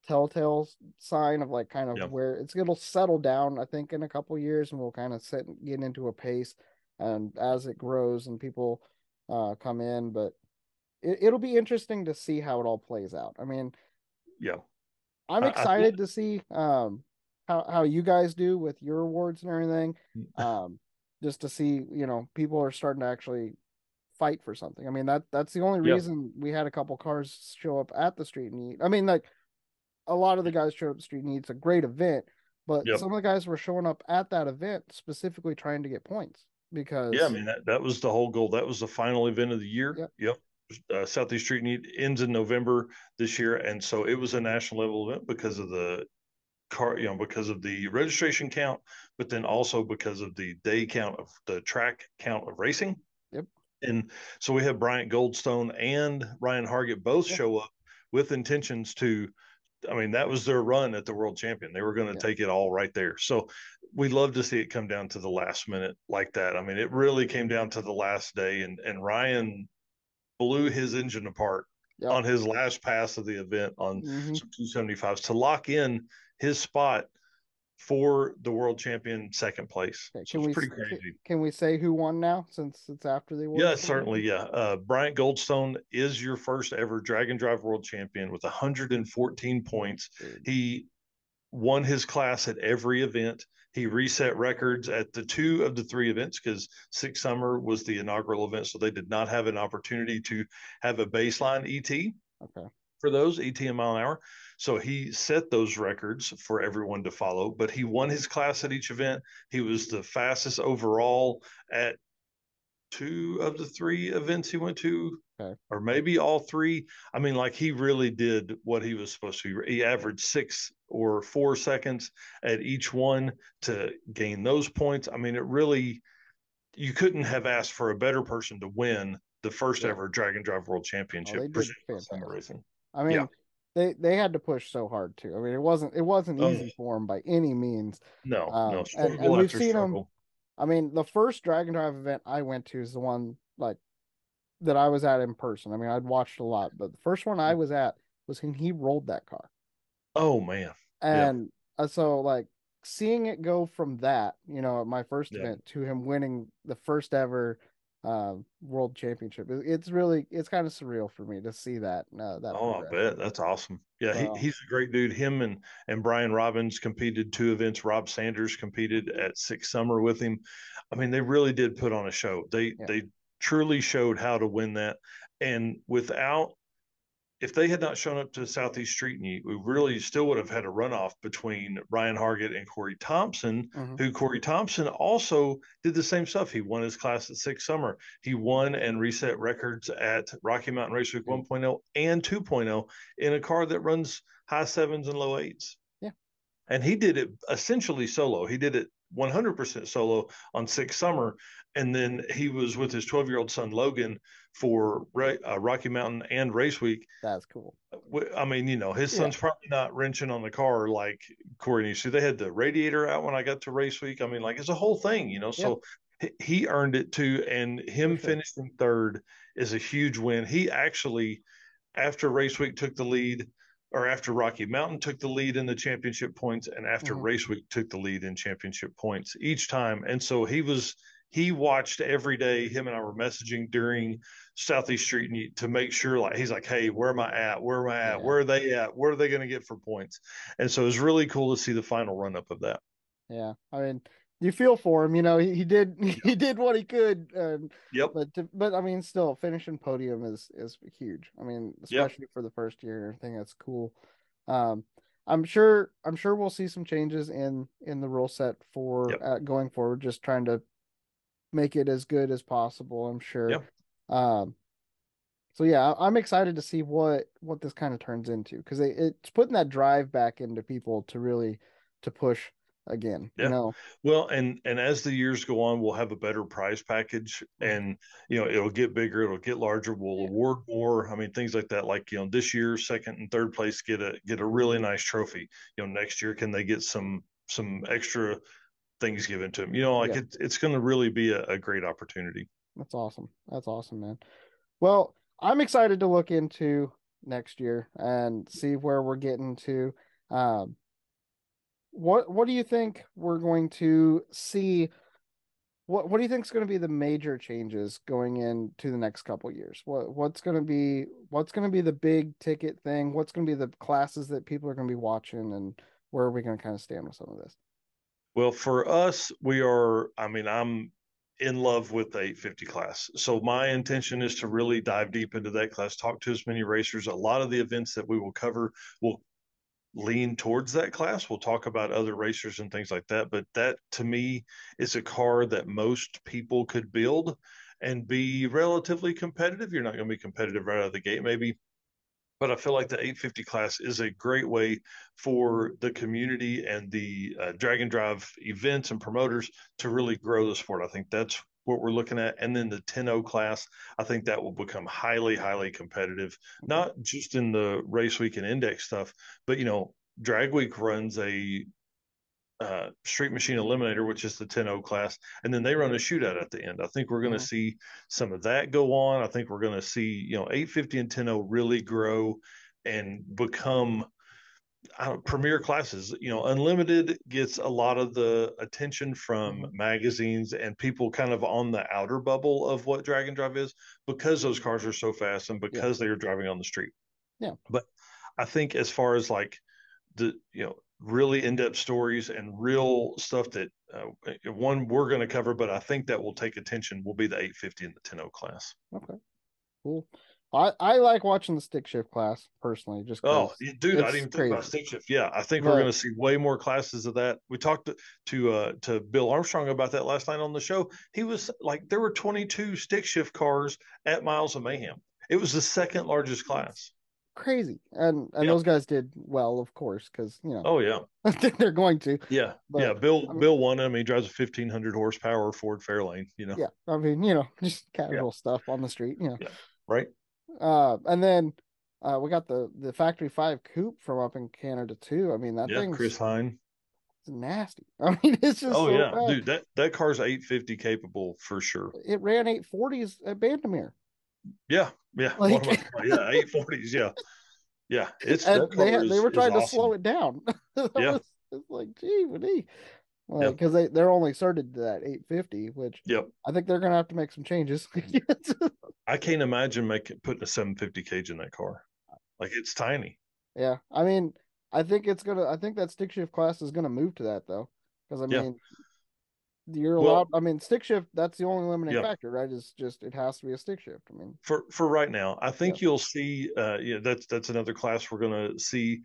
telltale sign of like kind of Yeah. where it'll settle down. I think in a couple years, and we'll kind of get into a pace, and as it grows and people come in, but it'll be interesting to see how it all plays out. I mean, Yeah. I'm I think, excited to see how you guys do with your awards and everything. Just to see, people are starting to actually fight for something. I mean, that's the only yeah. reason we had a couple cars show up at the street meet. I mean, like a lot of the guys showed up at the street meet. It's a great event, but Yep. some of the guys were showing up at that event specifically trying to get points Yeah. I because mean, that was the whole goal. That was the final event of the year. yep, Yep. Southeast Street Meet ends in November this year. And so it was a national level event because of the car, because of the registration count, but then also because of the day count of the track count of racing. yep, And so we had Bryant Goldstone and Ryan Hargett both yeah, show up with intentions to, I mean, that was their run at the world champion. They were going to yeah, take it all right there. So we love to see it come down to the last minute like that. I mean, it really came down to the last day, and Ryan blew his engine apart yep. on his last pass of the event on Mm-hmm. some 275s to lock in his spot for the world champion second place. Okay, So it's pretty crazy. can we say who won now since it's after the Yeah, awards certainly. ceremony? Yeah. Bryant Goldstone is your first ever drag and drive world champion with 114 points. Dude, He won his class at every event. He reset records at the two of the three events because Six Summer was the inaugural event. So they did not have an opportunity to have a baseline ET okay, for those ET and mile an hour. So he set those records for everyone to follow, but he won his class at each event. He was the fastest overall at two of the three events he went to, okay, or maybe all three. I mean, like he really did what he was supposed to. He averaged 6 or 4 seconds at each one to gain those points. I mean, it really, you couldn't have asked for a better person to win the first yeah. ever Drag and Drive World Oh, Championship they did presented by Summit fantastic. Racing. I Yeah. mean, they had to push so hard too. I mean, it wasn't Oh, easy for them by any means. no, no, And struggle we've after seen them. struggle. I mean, the first Dragon Drive event I went to is the one like that I was at in person. I mean, I'd watched a lot, but the first one I was at was when he rolled that car. Oh, man. Yeah. And so like seeing it go from that, at my first Yeah. event to him winning the first ever world championship. It's really, it's kind of surreal for me to see that Oh, I progression. bet that's awesome. Yeah, So he's a great dude. Him and Brian Robbins competed two events. Rob Sanders competed at Six Summer with him. I mean, they really did put on a show. yeah. They truly showed how to win that. And without if they had not shown up to Southeast Street Meet, we really still would have had a runoff between Ryan Hargett and Corey Thompson, Hmm. who Corey Thompson also did the same stuff. He won his class at Six Summer. He won and reset records at Rocky Mountain Raceway Dude. 1.0 and 2.0 in a car that runs high sevens and low eights. Yeah. And he did it essentially solo. He did it 100% solo on Six Summer. And then he was with his 12-year-old son, Logan, for Rocky Mountain and Race Week. That's cool. I mean, his Yeah. son's probably not wrenching on the car like Corey needs to. They had the radiator out when I got to Race Week. I mean, like it's a whole thing. Yeah, So he earned it too. And for him sure. finishing third is a huge win. He actually, after Race Week, took the lead, or after Rocky Mountain took the lead in the championship points, and after Hmm. Race Week took the lead in championship points each time. And so he watched every day. Him and I were messaging during Southeast Street to make sure, like, he's like, hey, where am I at? Where am I at? Yeah. Where are they at? What are they going to get for points? And so it was really cool to see the final run up of that. Yeah. I mean, you feel for him, he did Yep. he did what he could, Yep. but I mean, still finishing podium is huge. I mean, Yep. especially for the first year and everything. That's cool. Um, I'm sure we'll see some changes in the rule set for Yep. going forward. Just trying to make it as good as possible. I'm sure. Yep. Um, so yeah, I'm excited to see what this kind of turns into because it's putting that drive back into people to really to push again. Yeah. Well, and as the years go on, we'll have a better prize package, Mhm. and it'll get bigger, it'll get larger. We'll Yeah, award more. I mean, things like that. Like this year, second and third place get a really nice trophy. Next year, can they get some extra things given to them? Like yeah, it's going to really be a great opportunity. that's awesome. That's awesome, man. Well, I'm excited to look into next year and see where we're getting to. Um, what do you think we're going to see? What do you think is going to be the major changes going into the next couple years? What's going to be the big ticket thing? What's going to be the classes that people are going to be watching, and where are we going to kind of stand with some of this? Well, for us, we are. I mean, I'm in love with the 850 class. So my intention is to really dive deep into that class, talk to as many racers. A lot of the events that we will cover will lean towards that class. We'll talk about other racers and things like that. But that to me is a car that most people could build and be relatively competitive. You're not going to be competitive right out of the gate, maybe. But I feel like the 850 class is a great way for the community and the drag and drive events and promoters to really grow the sport. I think that's what we're looking at. And then the 10-0 class, I think that will become highly, highly competitive, Okay. not just in the race week and index stuff, but Drag Week runs a Street Machine Eliminator, which is the 10-0 class, and then they run a shootout at the end. I think we're going to Mhm. see some of that go on. I think we're going to see 850 and 10-0 really grow and become premier classes. Unlimited gets a lot of the attention from Mhm. magazines and people kind of on the outer bubble of what Drag and Drive is because those cars are so fast and Yeah. because they are driving on the street. Yeah. But I think as far as like the really in-depth stories and real stuff that one we're going to cover, but I think that will take attention will be the 850 and the 10-0 class. Okay. Cool. I like watching the stick shift class personally, just Oh, because dude, I didn't it's even think about crazy. stick shift. Yeah, I think we're going But to see way more classes of that. We talked to Bill Armstrong about that last night on the show. He was like, there were 22 stick shift cars at Miles of Mayhem. It was the second largest it's class. crazy, and Yeah. those guys did well, of course, because Oh yeah. they're going to. Yeah. Yeah. But Bill I mean, Bill won. I mean, he drives a 1500 horsepower Ford Fairlane. yeah, I mean, just Yeah. casual stuff on the street. Yeah. Right. And then we got the Factory 5 coupe from up in Canada too. I mean, that Yeah. thing's Chris Hine. nasty. I mean, it's just Oh so yeah, fast. dude, that car's 850 capable for sure. It ran 840s at Bandamere. Yeah, yeah, one Like, of my yeah 840s. Yeah, yeah. It's and that car they is were is trying to slow awesome. it down. That Yeah, was it's like, gee, what like Yeah. because they're only started to that 850, which Yep. I think they're gonna have to make some changes. I can't imagine making putting a 750 cage in that car. Like it's tiny. Yeah, I mean, I think it's gonna. I think that stick shift class is gonna move to that though, because I Yeah. mean, you're allowed. Well, I mean, stick shift. That's the only limiting yeah. factor, right? Is just it has to be a stick shift. I mean, For right now, I yeah, think you'll see. Yeah, that's another class we're going to see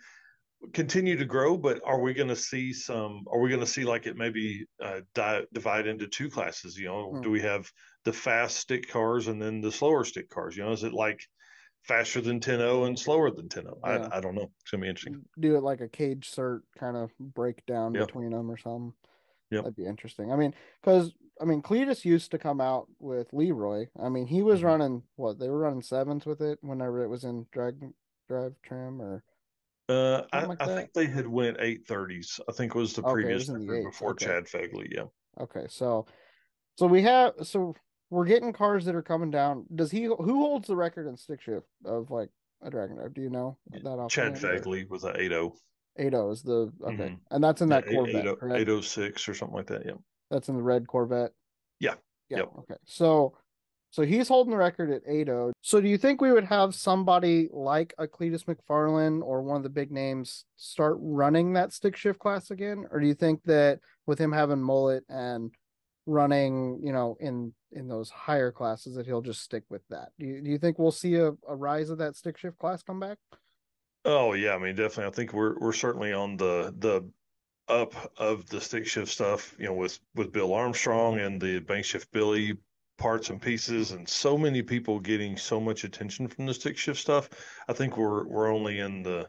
continue to grow. But are we going to see some? Are we going to see like it maybe divide into two classes? You know, mm, do we have the fast stick cars and then the slower stick cars? You know, is it like faster than 10.0 and slower than 10.0? yeah. I don't know. It's gonna be interesting. Do it like a cage cert kind of breakdown Yeah. between them or something. Yeah. That'd be interesting. I mean, because I mean, Cletus used to come out with Leroy. I mean, he was Mhm. running what they were running sevens with it whenever it was in drive trim or something like I that. think they had went 830s. I think was the Okay, it previous was in the record eights. before Okay, Chad Fegley. Yeah. okay. So we have we're getting cars that are coming down. Does he who holds the record in stick shift of like a Dragon Drive? Do you know that Chad offhand or Fegley with a 80. 80 is the okay, Mm-hmm. and that's in Yeah, that Corvette, correct? 806 or something like that. Yeah. That's in the red Corvette. Yeah. Yeah. Yep. Okay. So he's holding the record at 8-0. So do you think we would have somebody like a Cletus McFarlane or one of the big names start running that stick shift class again? Or do you think that with him having mullet and running, in those higher classes that he'll just stick with that? Do you think we'll see a rise of that stick shift class come back? Oh yeah, I mean definitely. I think we're certainly on the up of the stick shift stuff, you know, with Bill Armstrong and the bank shift Billy parts and pieces, and so many people getting so much attention from the stick shift stuff. I think we're only in the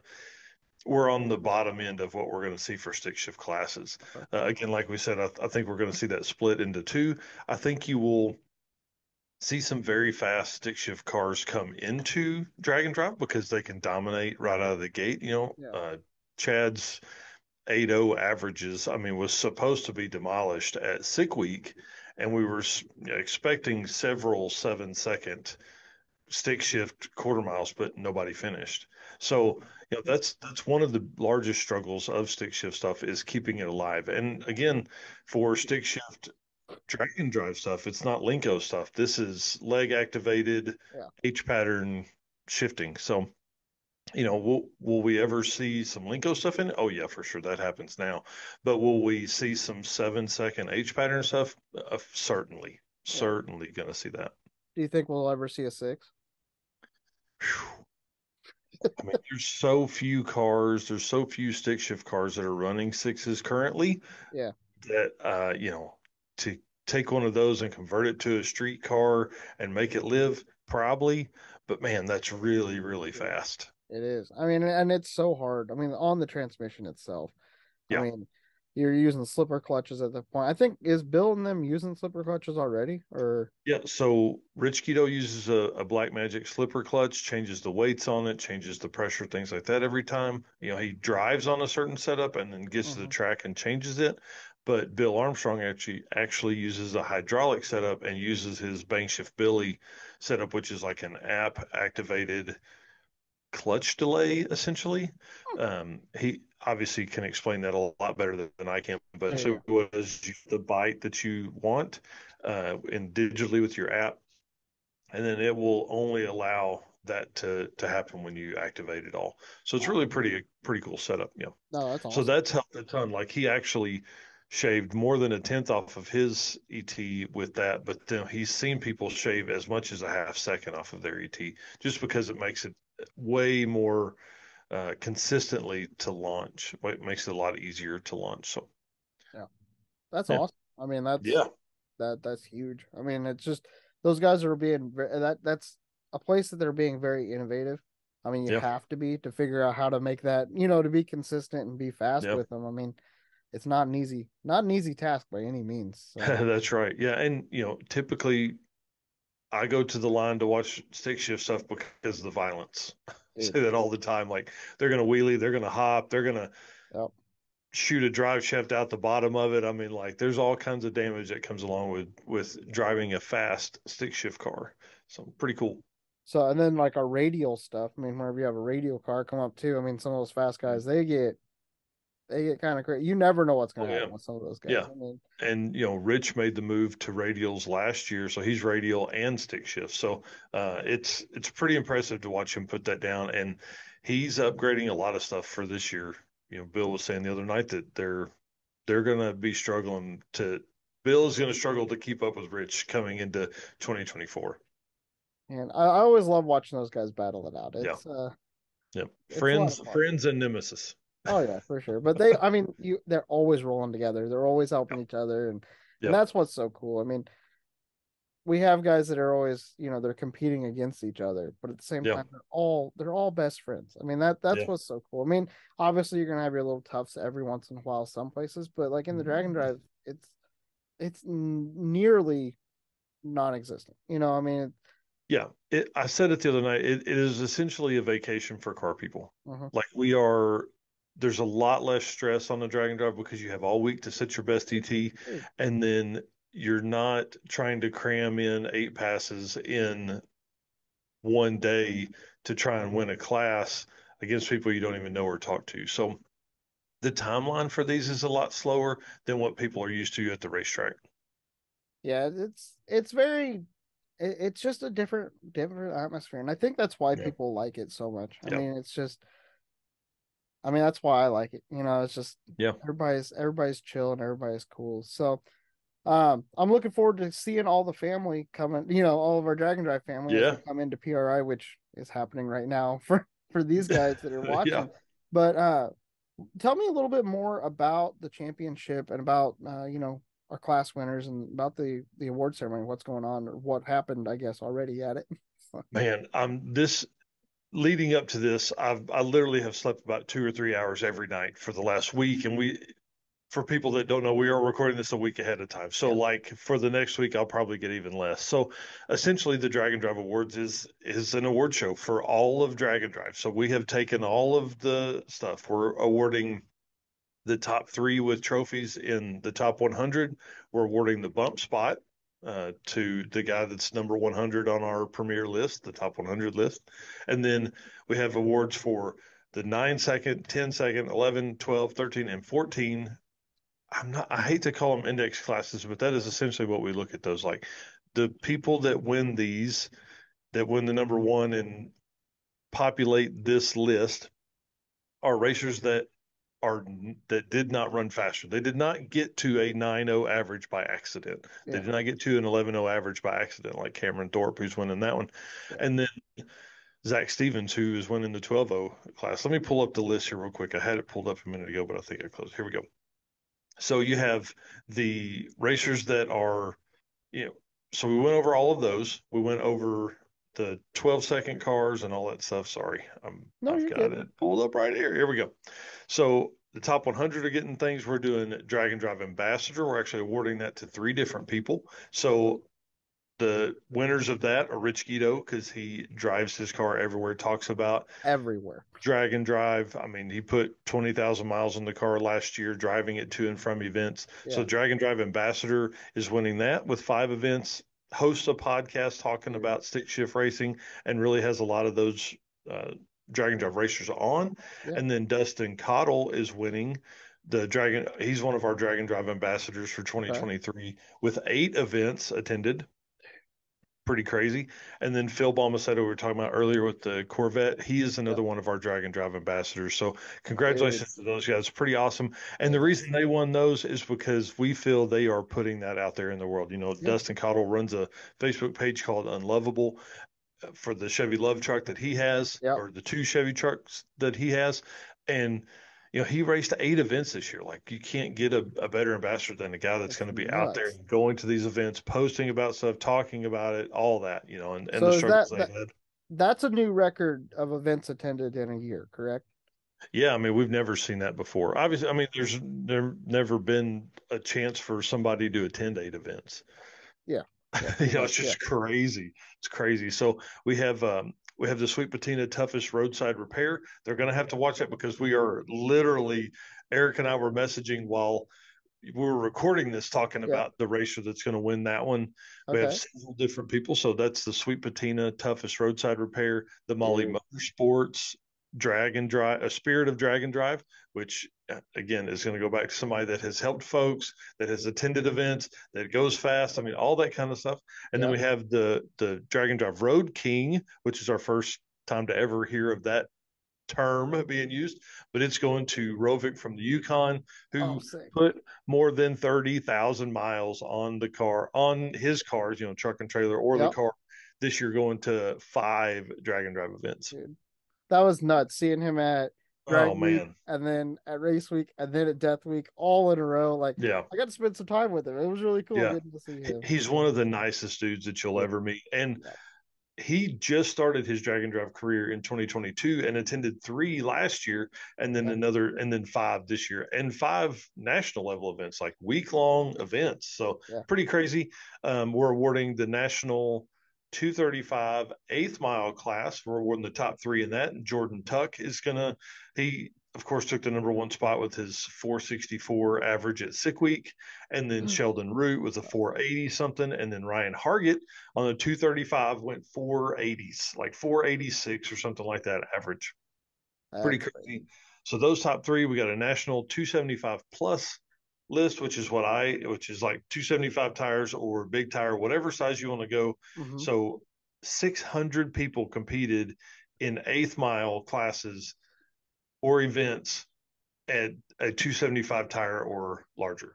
we're on the bottom end of what we're going to see for stick shift classes. Okay. Again, like we said, I think we're going to see that split into two. I think you will see some very fast stick shift cars come into drag and drop because they can dominate right out of the gate. Yeah. Chad's 8.0 averages, I mean, was supposed to be demolished at sick week, and we were expecting several 7 second stick shift quarter miles, but nobody finished. So, that's one of the largest struggles of stick shift stuff is keeping it alive. And again, for stick shift drag and drive stuff, it's not Linko stuff. This is leg activated Yeah. H pattern shifting. So, will we ever see some Linko stuff in it? Oh yeah, for sure that happens now. But will we see some 7 second H pattern stuff? Certainly, Yeah. certainly gonna see that. Do you think we'll ever see a six? Whew. I mean, there's so few cars, there's so few stick shift cars that are running sixes currently Yeah. that to take one of those and convert it to a street car and make it live, probably. But man, that's really, really Yeah. fast. It is. I mean, and it's so hard. I mean, on the transmission itself. I Yeah. mean, you're using slipper clutches at the point. I think is Bill and them using slipper clutches already, or Yeah, so Rich Keto uses a Black Magic slipper clutch, changes the weights on it, changes the pressure, things like that every time. He drives on a certain setup and then gets to the Mhm. track and changes it. But Bill Armstrong actually uses a hydraulic setup and uses his Bankshift Billy setup, which is like an app activated clutch delay, essentially. He obviously can explain that a lot better than I can, but Yeah, yeah, so was the bite that you want and digitally with your app, and then it will only allow that to happen when you activate it all. So it's wow. really pretty cool setup. Yeah. No, that's So awesome. that's helped a ton. Like he actually shaved more than a tenth off of his ET with that, but then he's seen people shave as much as a half second off of their ET just because it makes it way more consistently to launch. It makes it a lot easier to launch. So Yeah, that's yeah, awesome. I mean, yeah, that's huge. I mean, it's just those guys are being that's a place that they're being very innovative. I mean, you yeah, have to be to figure out how to make that, to be consistent and be fast yeah. with them. I mean, it's not an easy task by any means. So, That's right. Yeah, and typically I go to the line to watch stick shift stuff because of the violence. I dude, say that all the time. Like they're gonna wheelie, they're gonna hop, they're gonna yep. shoot a drive shaft out the bottom of it. I mean, like there's all kinds of damage that comes along with driving a fast stick shift car. So pretty cool. So, and then like our radial stuff. I mean, whenever you have a radial car come up too, I mean, some of those fast guys, they get kind of crazy. You never know what's Oh going to yeah, happen with some of those guys. yeah. I mean, And Rich made the move to radials last year, so he's radial and stick shift. So it's pretty impressive to watch him put that down, and he's upgrading a lot of stuff for this year. Bill was saying the other night that they're going to be struggling to. Bill is going to struggle to keep up with Rich coming into 2024. and I always love watching those guys battle it out. Yeah, yeah. It's a lot of fun. Friends and nemesis. Oh yeah, for sure. But they, I mean, they're always rolling together. They're always helping Yep, each other, and yep, that's what's so cool. I mean, we have guys that are always, they're competing against each other, but at the same yeah, time, they're all best friends. I mean, that's yeah. what's so cool. I mean, obviously you're gonna have your little toughs every once in a while, some places, but like in the Dragon Drive, it's nearly non-existent. I mean, Yeah, I said it the other night. It is essentially a vacation for car people. uh-huh. Like there's a lot less stress on the Dragon Drive because you have all week to set your best TT, and then you're not trying to cram in 8 passes in one day to try and win a class against people you don't even know or talk to. So the timeline for these is a lot slower than what people are used to at the racetrack. Yeah, it's very it's just a different atmosphere, and I think that's why Yeah, people like it so much. I yeah, mean, that's why I like it. It's just yeah, everybody's chill and everybody's cool. So, I'm looking forward to seeing all the family coming. All of our Dragon Drive family as we yeah, come into PRI, which is happening right now for these guys that are yeah. watching. But tell me a little bit more about the championship and about our class winners and about the award ceremony. What's going on or what happened? I guess already at it. Man, this leading up to this, I literally have slept about 2 or 3 hours every night for the last week. And for people that don't know, we are recording this a week ahead of time. So Yeah. like for the next week, I'll probably get even less. So essentially the Dragon Drive Awards is an award show for all of Dragon Drive. So we have taken all of the stuff. We're awarding the top three with trophies in the top 100. We're awarding the bump spot to the guy that's number 100 on our premier list, the top 100 list. And then we have awards for the 9 second, 10 second, 11, 12, 13, and 14. I hate to call them index classes, but that is essentially what we look at those like. The people that win these, that win the number one and populate this list are racers are that did not run faster. They did not get to a 9.0 average by accident. They Yeah. did not get to an 11.0 average by accident, like Cameron Thorpe, who's winning that one. Yeah. And then Zach Stevens, who is winning the 12.0 class. Let me pull up the list here real quick. I had it pulled up a minute ago, but I think I closed. Here we go. So you have the racers that are, you know, so we went over all of those. We went over the 12-second cars and all that stuff. Sorry, No, I've you're got good. it pulled up right here. Here we go. So the top 100 are getting things. We're doing Drag and Drive Ambassador. We're actually awarding that to 3 different people. So the winners of that are Rich Guido because he drives his car everywhere, talks about Everywhere. drag and drive. I mean, he put 20,000 miles on the car last year, driving it to and from events. Yeah. So Drag and Drive Ambassador is winning that with 5 events, hosts a podcast talking Dude. about stick shift racing, and really has a lot of those drag and drive racers on. Yeah. And then Dustin Cottle is winning the Dragon. He's one of our Drag and Drive ambassadors for Okay. 2023 with 8 events attended, pretty crazy. And then Phil Balmaceto, we were talking about earlier with the Corvette, he is Yep. another one of our Drag and Drive ambassadors. So Dude. congratulations to those guys. Pretty awesome. And the Yes. reason they won those is because we feel they are putting that out there in the world. Yeah. Dustin Cottle runs a Facebook page called Unlovable for the Chevy Love truck that he has, Yep. or the 2 Chevy trucks that he has. And he raced 8 events this year. Like, you can't get a better ambassador than a guy that's That's going to be out there nuts. going to these events, posting about stuff, talking about it, all that, and the So is struggles that they that had. that's a new record of events attended in a year, correct? Yeah, I mean, we've never seen that before. Obviously, I mean, there never been a chance for somebody to attend 8 events. Yeah. Yeah, pretty It's much. Yeah. just crazy. It's crazy. So we have the Sweet Patina toughest roadside repair. They're going to have to watch that because we are literally, Eric and I were messaging while we were recording this, talking Yeah. about the racer that's going to win that one. We have Okay. several different people. So that's the Sweet Patina toughest roadside repair, the Molly Dude. Motorsports drag and drive, a spirit of drag and drive, which again is going to go back to somebody that has helped folks, that has attended events, that goes fast. I mean, all that kind of stuff. And then Yep. we have the drag and drive Road King, which is our first time to ever hear of that term being used, but it's going to Rovic from the Yukon, Oh, who sick. put more than 30,000 miles on his cars, truck and trailer or the Yep. car this year, going to 5 drag and drive events. Dude. That was nuts seeing him at Drag Oh Week man. and then at Race Week and then at Death Week all in a row. Like Yeah. I got to spend some time with him. It was really cool Yeah. getting to see him. He's one of the nicest dudes that you'll Yeah. ever meet. And Yeah. he just started his drag and drive career in 2022 and attended 3 last year, and then Yeah. another, and then 5 this year, and 5 national level events, like week long events. So Yeah. pretty crazy. We're awarding the national 235 eighth mile class. We're awarding the top 3 in that. And Jordan Tuck is gonna, he of course took the number 1 spot with his 464 average at Sick Week, and then Sheldon Root with a 480 something, and then Ryan Hargett on the 235 went 480s, like 486 or something like that average. Pretty That's crazy. crazy. So those top 3, we got a national 275 plus list, which is which is like 275 tires or big tire, whatever size you want to go. Mm-hmm. So 600 people competed in eighth mile classes or events at a 275 tire or larger.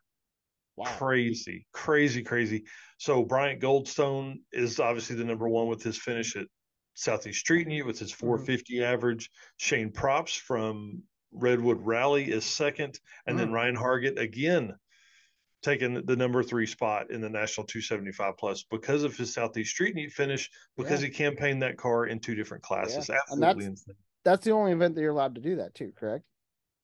Wow. Crazy, crazy, crazy. So Bryant Goldstone is obviously the number 1 with his finish at Southeast Street Meet with his Mm-hmm. 450 average. Shane Props from Redwood Rally is second, and then Mm. Ryan Hargett again taking the number 3 spot in the National 275 plus because of his Southeast Street Meet finish, because Yeah. he campaigned that car in 2 different Yeah. classes. And Absolutely insane. that's the only event that you're allowed to do that too, correct?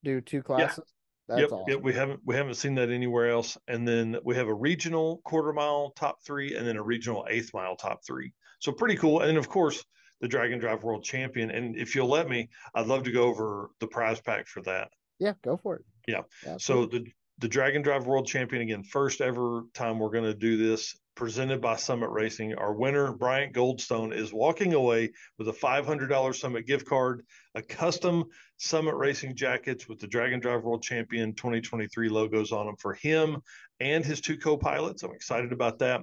Do 2 Yeah. classes. That's Yep. awesome. We haven't seen that anywhere else. And then we have a regional quarter mile top 3, and then a regional eighth mile top 3. So pretty cool. And then of course the Drag and Drive World Champion. And if you'll let me, I'd love to go over the prize pack for that. Yeah, go for it. Yeah. So Absolutely. the Drag and Drive World Champion, again, first ever time we're going to do this, presented by Summit Racing. Our winner, Bryant Goldstone, is walking away with a $500 Summit gift card, a custom Summit Racing jackets with the Drag and Drive World Champion 2023 logos on them for him and his 2 co-pilots. I'm excited about that.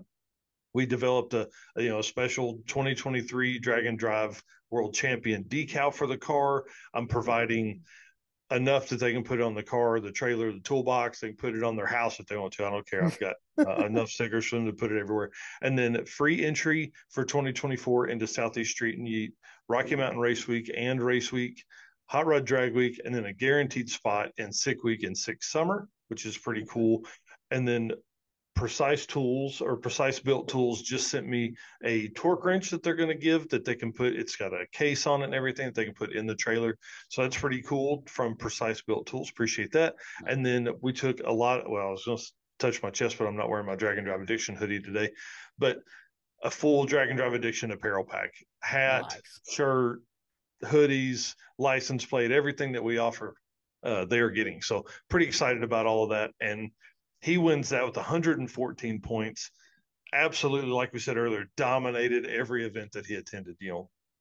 We developed a special 2023 Drag and Drive World Champion decal for the car. I'm providing enough that they can put it on the car, the trailer, the toolbox. They can put it on their house if they want to. I don't care. I've got enough stickers for them to put it everywhere. And then free entry for 2024 into Southeast Street and Yeet, Rocky Mountain Race Week and Race Week, Hot Rod Drag Week, and then a guaranteed spot in Sick Week and Sick Summer, which is pretty cool. And then Precise Built Tools just sent me a torque wrench that they're going to give, that they can put, it's got a case on it and everything that they can put in the trailer. So that's pretty cool from Precise Built Tools. Appreciate that. Nice. And then we took a lot, well, I was going to touch my chest, but I'm not wearing my Drag and Drive Addiction hoodie today. But a full Drag and Drive Addiction apparel pack, hat, Nice. shirt, hoodies, license plate, everything that we offer, they are getting. So pretty excited about all of that. And he wins that with 114 points. Absolutely, like we said earlier, dominated every event that he attended.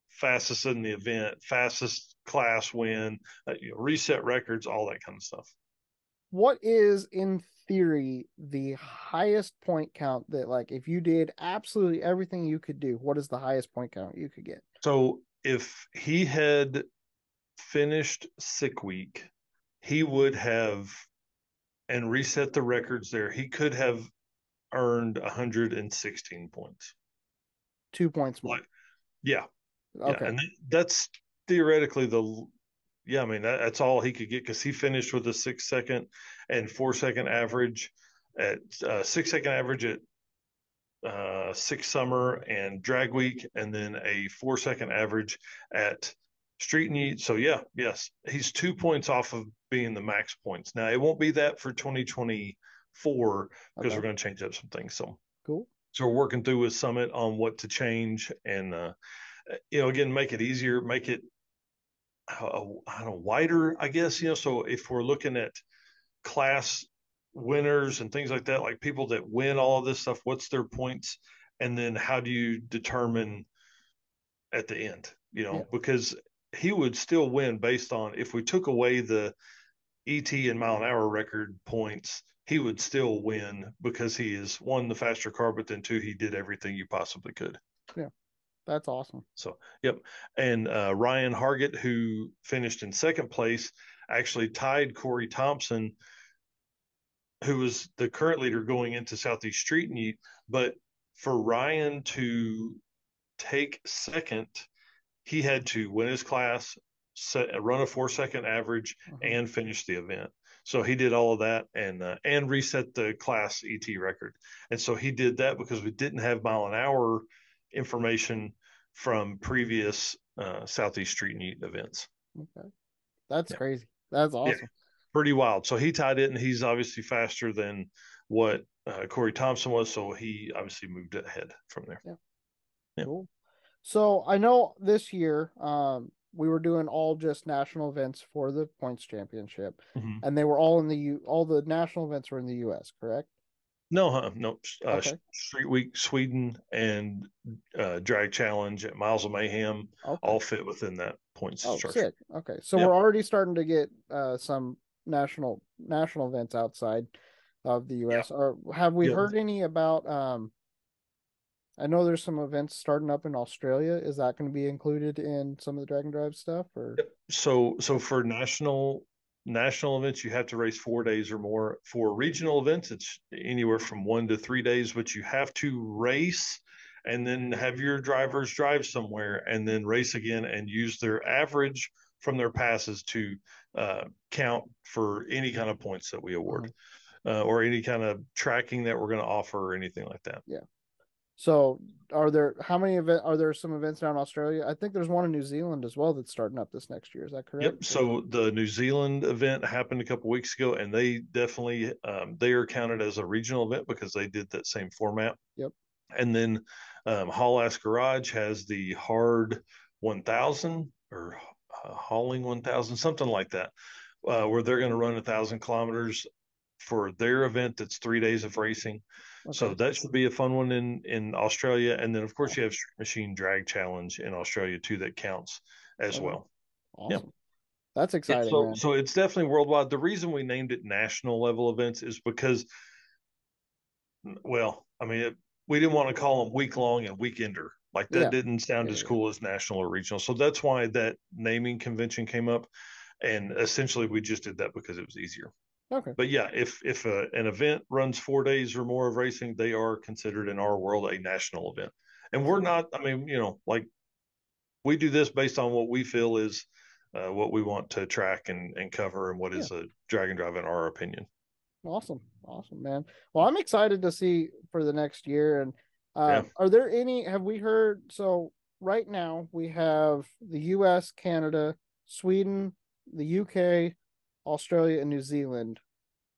Fastest in the event, fastest class win, reset records, all that kind of stuff. What is in theory the highest point count that, like, if you did absolutely everything you could do, what is the highest point count you could get? So if he had finished Sick Week, he would have, and reset the records there, he could have earned 116 points. 2 points more. Like, yeah, yeah, Okay. and that's theoretically yeah. I mean, that's all he could get, because he finished with a 6 second and 4 second average at 6 second average at Six Summer and Drag Week, and then a 4 second average at Street Meet. So yeah, yes, he's 2 points off of being the max points. Now it won't be that for 2024, because Okay. we're going to change up some things. Cool. So we're working through with Summit on what to change, and again, make it easier, make it I don't know, wider, I guess. So if we're looking at class winners and things like that, like people that win all of this stuff, what's their points, and then how do you determine at the end? Yeah. Because he would still win based on, if we took away the ET and mile an hour record points, he would still win because he is, one, the faster car, but then two, he did everything you possibly could. Yeah, that's awesome. So, yep. And Ryan Hargett, who finished in second place, actually tied Corey Thompson, who was the current leader going into Southeast Street Meet. But for Ryan to take second, he had to win his class, run a 4 second average, Uh-huh. and finish the event. So he did all of that and reset the class ET record. And so he did that because we didn't have mile an hour information from previous Southeast Street Meet events. Okay, that's Yeah, crazy. That's yeah, awesome. pretty wild. So he tied it, and he's obviously faster than what Corey Thompson was. So he obviously moved ahead from there. Yeah, Yeah. cool. So I know this year, we were doing all just national events for the points championship, Mm-hmm. and they were all in the all the national events were in the U.S., correct? No, no. Okay. Street Week, Sweden, and Drag Challenge at Miles of Mayhem Okay. all fit within that points Oh, structure. sick. Okay. So Yeah. we're already starting to get some national events outside of the Yeah. US. Or have we Yeah. heard any about I know there's some events starting up in Australia. Is that going to be included in some of the Dragon Drive stuff or So for national events, you have to race 4 days or more. For regional events, it's anywhere from 1 to 3 days, but you have to race and then have your drivers drive somewhere and then race again and use their average from their passes to count for any kind of points that we award, Mhm. or any kind of tracking that we're going to offer or anything like that. Yeah. So are there how many event are there some events down in Australia? I think there's one in New Zealand as well that's starting up this next year. Is that correct? Yep. So the New Zealand event happened a couple weeks ago, and they definitely they are counted as a regional event because they did that same format. Yep. And then Haul Ass Garage has the Hard 1000 or Hauling 1000, something like that, where they're going to run 1,000 kilometers for their event. That's 3 days of racing. So Okay. that should be a fun one in Australia. And then of course you Awesome. have Street Machine Drag Challenge in Australia too that counts as Okay. well. Yeah. Awesome. That's Yeah, exciting, so man. so it's definitely worldwide. The reason we named it national level events is because, well, I mean, we didn't want to call them week long and weekender. Like that Yeah. didn't sound Yeah. as Yeah. cool as national or regional. So that's why that naming convention came up. And essentially, we just did that because it was easier. Okay. But yeah, if an event runs 4 days or more of racing, they are considered in our world a national event. And we're not. I mean, like we do this based on what we feel is what we want to track and cover and what Yeah. is a drag and drive in our opinion. Awesome. Awesome, man. Well, I'm excited to see for the next year. And Yeah. are there any, have we heard? So right now we have the US, Canada, Sweden, the UK, Australia, and New Zealand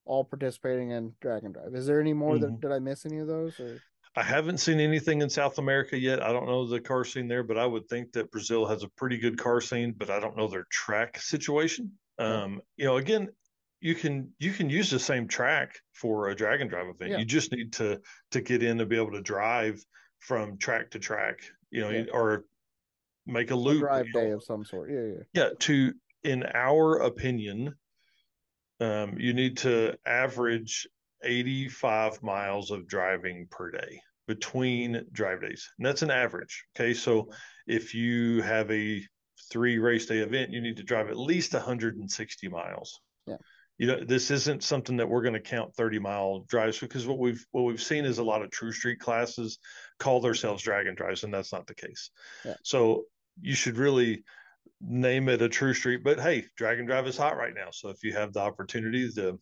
all participating in Dragon Drive. Is there any more that Mm-hmm. did I miss any of those or I haven't seen anything in South America yet. I don't know the car scene there, but I would think that Brazil has a pretty good car scene, but I don't know their track situation. okay. Again, you can use the same track for a drag and drive event. Yeah. You just need to get in to be able to drive from track to track, Yeah. or make a A loop. drive day of some sort. Yeah, yeah. Yeah, in our opinion, you need to average 85 miles of driving per day between drive days. And that's an average. Okay. So Okay. if you have a 3 race day event, you need to drive at least 160 miles. Yeah. This isn't something that we're going to count 30-mile drives, because what we've seen is a lot of true street classes call themselves drag and drives, and that's not the case. Yeah. So you should really name it a true street. But hey, drag and drive is hot right now. So if you have the opportunity to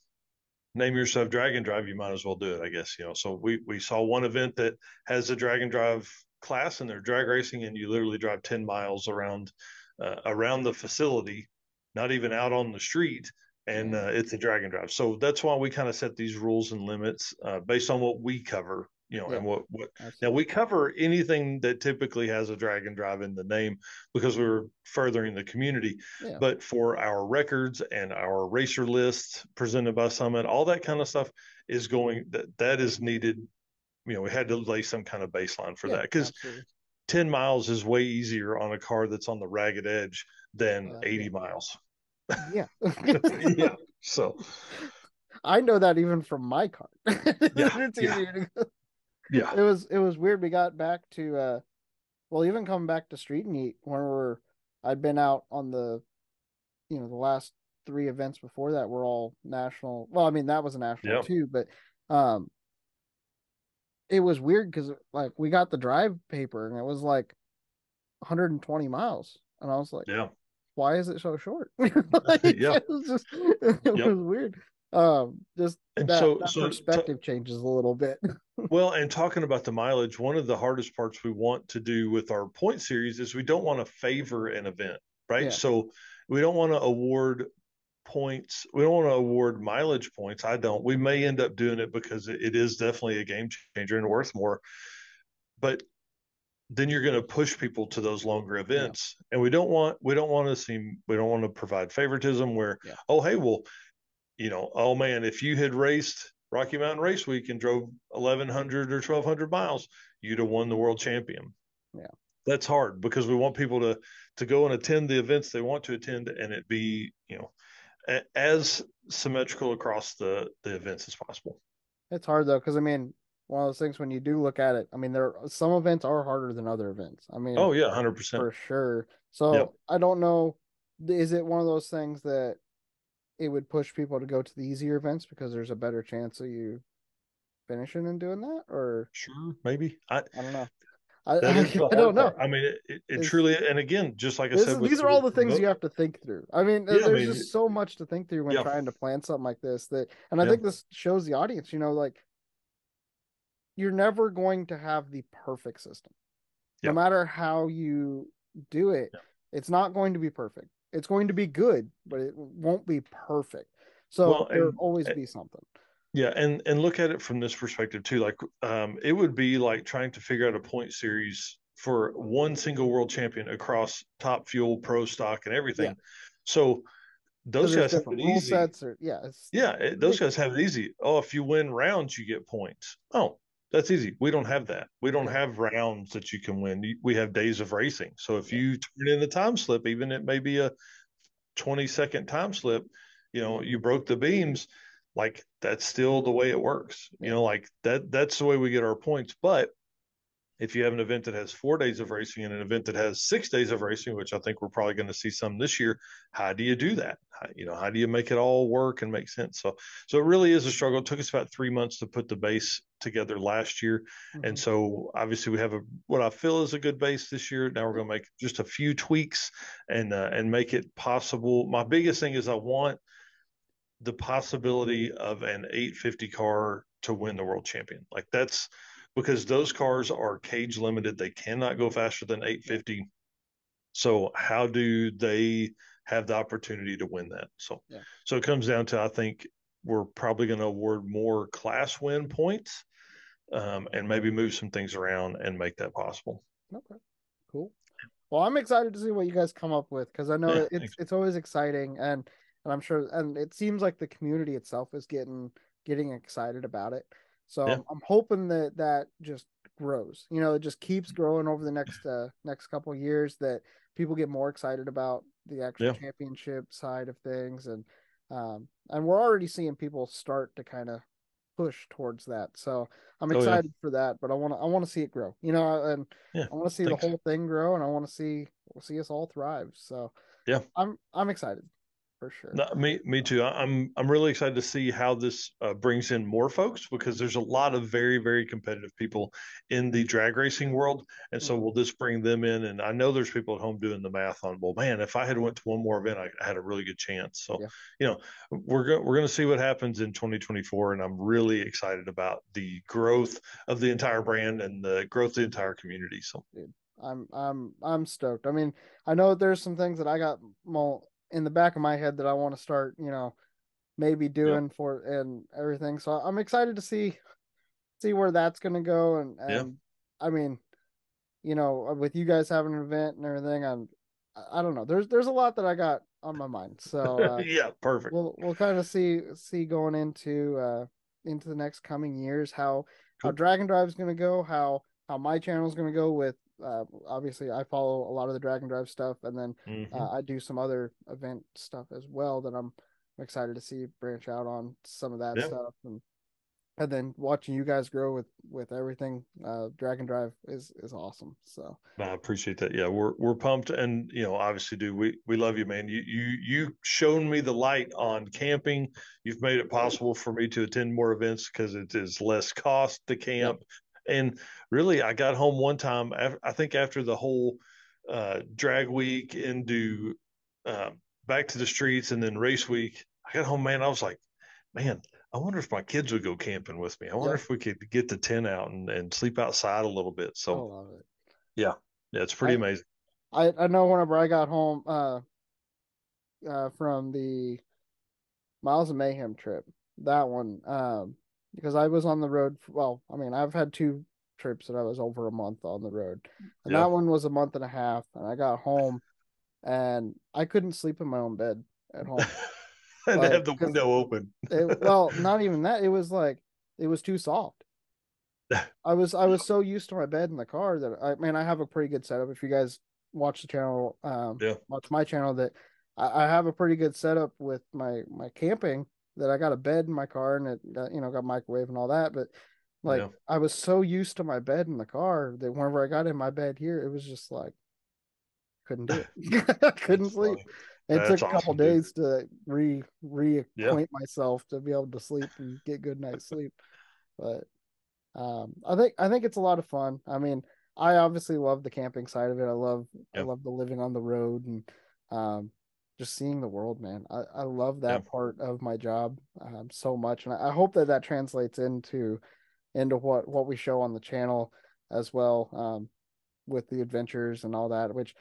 name yourself drag and drive, you might as well do it, I guess. So we saw one event that has a drag and drive class, and they're drag racing, and you literally drive 10 miles around the facility, not even out on the street. And Man, it's a drag and drive. So that's why we kind of set these rules and limits based on what we cover, yeah, and what now absolutely. we cover anything that typically has a drag and drive in the name because we're furthering the community. Yeah. But for our records and our racer lists presented by Summit, all that kind of stuff is going, that is needed. We had to lay some kind of baseline for Yeah, that, because absolutely. 10 miles is way easier on a car that's on the ragged edge than Yeah. 80 miles. Yeah. Yeah. So, I know that even from my car. yeah. It's Yeah. easier to go. Yeah. It was weird. We got back to well, even coming back to street meet when I'd been out on the last three events before that were all national. Well, I mean that was a national Yeah. too, but um it was weird because like we got the drive paper and it was like 120 miles, and I was like, Yeah. why is it so short? Like Yeah. it was just it Yep. was weird. Just And that perspective changes a little bit. well, and talking about the mileage, one of the hardest parts we want to do with our point series is we don't want to favor an event, right? Yeah, So we don't want to award points. We don't want to award mileage points. I don't. We may end up doing it because it is definitely a game changer and worth more. But then you're going to push people to those longer yeah, events, and we don't want to provide favoritism where, yeah, oh hey, well, oh man, if you had raced Rocky Mountain Race Week and drove 1,100 or 1,200 miles, you'd have won the world champion. yeah. That's hard because we want people to go and attend the events they want to attend, and it be as symmetrical across the events as possible. It's hard though, because I mean, one of those things when you do look at it, I mean, there some events are harder than other events. I mean, Oh yeah, 100%. for sure. Yep. So I don't know, is it one of those things that it would push people to go to the easier events because there's a better chance of you finishing and doing that, or Sure, maybe. I I don't know. That is the I hard don't know. part. I mean, it Is truly, and again, just like I this said is with these are all the things remote, you have to think through. I mean, yeah, I there's mean, just so much to think through when yeah, trying to plan something like this that, and I yeah, think this shows the audience, like you're never going to have the perfect system. No yeah, matter how you do it, yeah. it's not going to be perfect. It's going to be good, but it won't be perfect. So Well, there'll and always be something. yeah, and look at it from this perspective too. Like, it would be like trying to figure out a point series for one single world champion across Top Fuel, Pro Stock, and Yeah, everything. So because those there's guys have different it rule easy. sets, or yeah, it's Yeah, those guys ridiculous. have it easy. Oh, if you win rounds, you get points. Oh, that's easy. We don't have that. We don't Yeah, have rounds that you can win. We have days of racing. So if yeah, you turn in the time slip, even it may be a 20-second time slip, you broke the beams, like that's still the way it works. yeah, Like that's the way we get our points. But if you have an event that has 4 days of racing and an event that has 6 days of racing, which I think we're probably going to see some this year, how do you do that? How do you make it all work and make sense? So it really is a struggle. It took us about 3 months to put the base together last year, and hmm so obviously we have what I feel is a good base this year. Now we're yeah, going to make just a few tweaks and make it possible. My biggest thing is I want the possibility of an 850 car to win the world champion. Like that's because those cars are cage limited. They cannot go faster than yeah, 850. So how do they have the opportunity to win that? So yeah. so it comes down to I think we're probably going to award more class win points, and maybe move some things around and make that possible. Okay, cool. Well, I'm excited to see what you guys come up with because I know Yeah, it's thanks. it's always exciting, and I'm sure, and it seems like the community itself is getting excited about it. So Yeah, I'm hoping that that just grows. It just keeps growing over the next couple of years, that people get more excited about the actual yeah. championship side of things, and we're already seeing people start to kind of push towards that. So I'm Oh yeah, excited for that, but I want to see it grow. And yeah. I want to see the Thanks. whole thing grow, and I want to see us all thrive. So Yeah. I'm excited for sure. No, me too. I'm really excited to see how this brings in more folks because there's a lot of very very competitive people in the drag racing world, and so Mhm. will this bring them in? And I know there's people at home doing the math on, well, man, if I had went to one more event, I had a really good chance. So, Yeah, we're going to see what happens in 2024, and I'm really excited about the growth of the entire brand and the growth of the entire community. So, dude. I'm stoked. I mean, I know there's some things that I got more in the back of my head that I want to start, maybe yeah, doing for and everything. So I'm excited to see where that's gonna go. And yeah, I mean, with you guys having an event and everything, I don't know. There's a lot that I got on my mind. So yeah, perfect. we'll kind of see going into the next coming years how Cool. Dragon Drive is going to go, how my channel is going to go with obviously I follow a lot of the drag and drive stuff, and then Hmm. I do some other event stuff as well that I'm excited to see branch out on some of that Yeah. stuff, and then watching you guys grow with everything, drag and drive is awesome. So I appreciate that. Yeah, we're pumped, and obviously, dude, we love you, man. You shown me the light on camping. You've made it possible for me to attend more events because it is less cost to yep. camp. And really, I got home one time. I think after the whole drag week into uh, back to the streets, and then race week, I got home, man. I was like, man, I wonder if my kids would go camping with me. I wonder Yeah. if we could get the tent out and sleep outside a little bit. I So love it. yeah, yeah, it's pretty I amazing. I know whenever I got home from the Miles of Mayhem trip, that one, because I was on the road. Well, I mean, I've had two trips that I was over a month on the road, and Yeah. that one was a month and a half. And I got home and I couldn't sleep in my own bed at home, And to like have the because window open. well, not even that. It was like it was too soft. I was so used to my bed in the car that I have a pretty good setup. If you guys watch the channel, Yeah. watch my channel, that I have a pretty good setup with my camping. That I got a bed in my car and it got, got microwave and all that. But like Yeah. I was so used to my bed in the car that whenever I got in my bed here, it was just like couldn't do it. I couldn't That's sleep. funny. It took That's a couple awesome, dude. days to Yeah. reacquaint myself to be able to sleep and get good night's sleep. But I think it's a lot of fun. I mean, I obviously love the camping side of it. I Yeah. love the living on the road and um, just seeing the world, man. I love Yeah. that part of my job so much, and I hope that that translates into what we show on the channel as well, with the adventures and all that. Which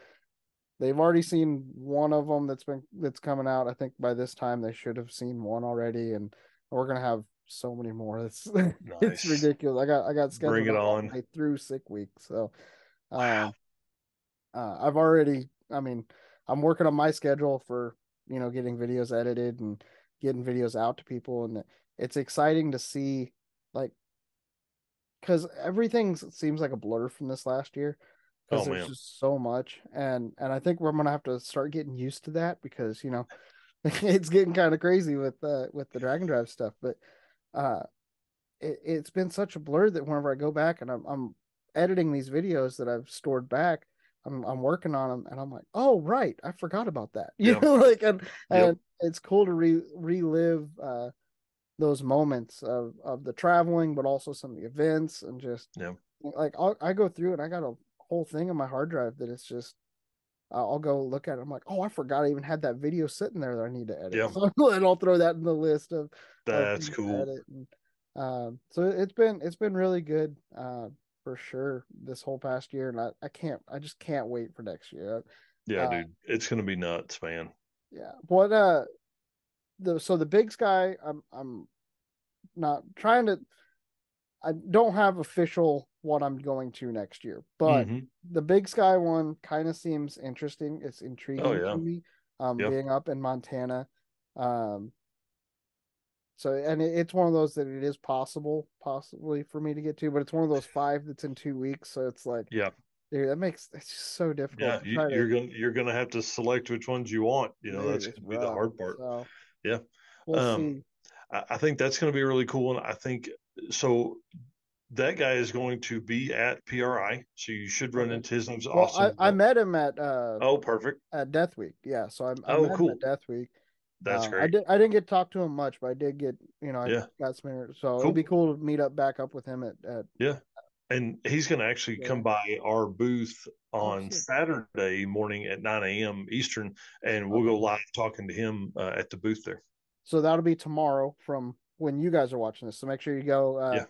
they've already seen one of them that's coming out. I think by this time they should have seen one already, and we're gonna have so many more. It's Nice. ridiculous. I got Bring scheduled it out all on. the way through sick week, so Wow. um, I've already. I mean, I'm working on my schedule for getting videos edited and getting videos out to people, and it's exciting to see like because everything seems like a blur from this last year because Oh there's man. just so much, and I think we're gonna have to start getting used to that because it's getting kind of crazy with the drag and drive stuff. But uh it's been such a blur that whenever I go back and I'm editing these videos that I've stored back, I'm working on them and I'm like, oh right, I forgot about that. Yeah. Like Yep. and it's cool to relive those moments of the traveling, but also some of the events and just Yeah. like I go through and I got a whole thing on my hard drive that it's just I'll go look at it. I'm like, oh, I forgot I even had that video sitting there that I need to edit. Yeah. So and I'll throw that in the list of That's things to cool. edit. And so it's been really good for sure this whole past year, and I just can't wait for next year. Yeah, Uh, dude. It's gonna be nuts, man. yeah. What the big sky, I'm not trying to. I don't have official what I'm going to next year, but Hmm. the Big Sky one kind of seems interesting. It's Oh intriguing to yeah. me, Yeah. being up in Montana. Um, so and it's one of those that it is possibly for me to get to, but it's one of those five that's in 2 weeks. So it's like, Yeah. dude, it's just so difficult Yeah. to You, try to. you're gonna have to select which ones you want. Dude, That's it's gonna be the rough. hard part. So Yeah. we'll Um, see. I think that's gonna be really cool. And I think so that guy is going to be at PRI, so you should run Okay. into his name's Well, Austin. I met him Oh, perfect. at Death Week. Yeah, so I Oh, met him at cool. Death Week. That's I great. didn't get to talk to him much, but I did get I Yeah, got some. So it'll be cool. cool to meet up back up with him at Yeah, and he's going to actually come yeah. by our booth Oh, on sick. Saturday morning at 9 a.m. Eastern, and we'll go Okay. live talking to him at the booth there. So that'll be tomorrow from when you guys are watching this. So make sure you Yeah,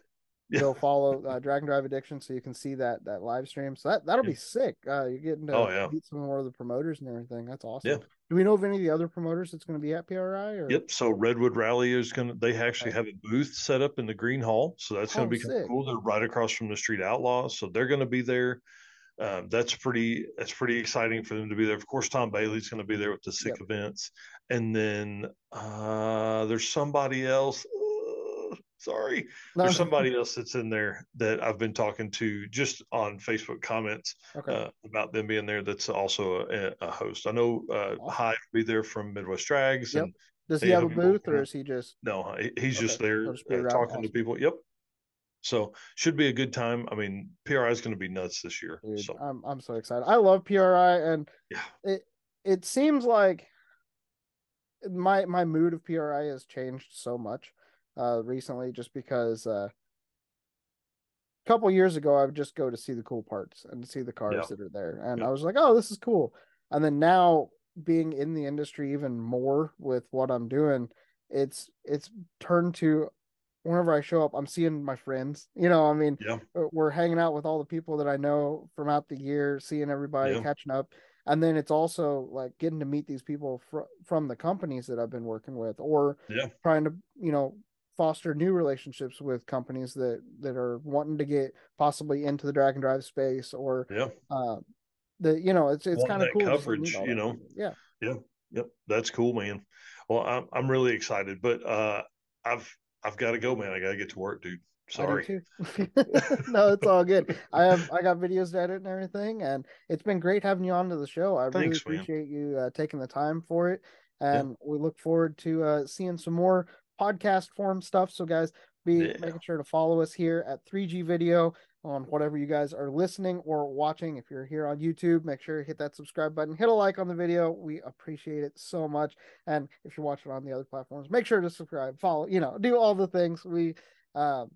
yeah, go follow Dragon Drive Addiction so you can see that live stream. So that'll yeah. be sick. You're getting Oh to yeah, meet some more of the promoters and everything. That's yeah. awesome. Do we know of any of the other promoters that's going to be at PRI or? Yep. So Redwood Rally is going to, they actually Okay. have a booth set up in the Green Hall. So that's going to Oh, be kind of sick. cool. They're right across from the Street Outlaws. So they're going to be there. That's pretty exciting for them to be there. Of course, Tom Bailey's going to be there with the sick Yep. events. And then there's somebody else. Sorry. No. There's somebody else that's in there that I've been talking to just on Facebook comments Okay. about them being there. That's also a host. I know Awesome. Hyde will be there from Midwest Drags, Yep. and Does he hey, have I a hope you both booth or is he just no, he's okay? just there He'll just be around. talking to Awesome. people. Yep. So should be a good time. I mean, PRI is going to be nuts this year. Dude, So I'm so excited. I love PRI, and yeah, it seems like my mood of PRI has changed so much recently just because a couple years ago I would just go to see the cool parts and see the yeah, cars that are there, and I yeah, was like, oh, this is cool. And then now being in the industry even more with what I'm doing, it's turned to whenever I show up, I'm seeing my friends. I mean, yeah, we're hanging out with all the people that I know from out the year, seeing everybody, yeah, catching up. And then it's also like getting to meet these people from the companies that I've been working with, or yeah, trying to, foster new relationships with companies that are wanting to get possibly into the drag and drive space, or yeah. uh, it's Wanting kind of that cool just to meet coverage, all you those know. people. Yeah, Yeah, yep. That's cool, man. Well, I'm really excited, but I've I've got to go, man. I got to get to work, dude. I do Sorry. too. No, it's all good. I got videos to edit and everything, and it's been great having you on to the show. I really Thanks, man. appreciate you taking the time for it, Yeah, and we look forward to seeing some more podcast form stuff. So, guys, be yeah, making sure to follow us here at 3G Video on whatever you guys are listening or watching. If you're here on YouTube, make sure to hit that subscribe button, hit a like on the video. We appreciate it so much. And if you're watching on the other platforms, make sure to subscribe, follow, do all the things. Um,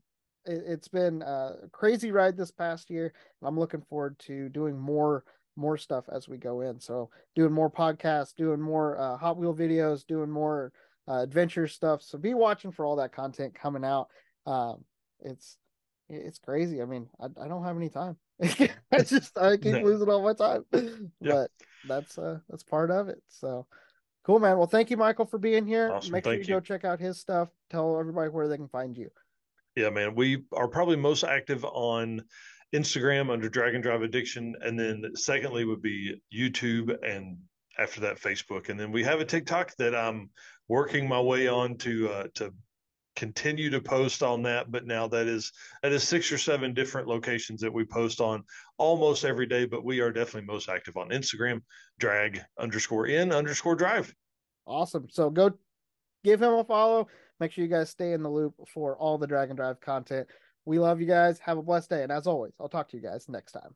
it's been a crazy ride this past year, and I'm looking forward to doing more stuff as we go in. So doing more podcasts, doing more Hot Wheel videos, doing more adventure stuff. So be watching for all that content coming out. Um, it's it's crazy. I mean, I don't have any time. I keep no, losing all my time, yeah. but that's part of it. So cool, man. Well, thank you, Michael, for being here. Awesome. Make sure you Thank go you. check out his stuff. Tell everybody where they can find you. Yeah, man. We are probably most active on Instagram under Drag and Drive Addiction, and then secondly would be YouTube, and after that Facebook, and then we have a TikTok that I'm working my way on to continue to post on that, but now that is 6 or 7 different locations that we post on almost every day, but we are definitely most active on Instagram, drag_in_drive. Awesome. So go give him a follow. Make sure you guys stay in the loop for all the Drag and Drive content. We love you guys. Have a blessed day. And as always, I'll talk to you guys next time.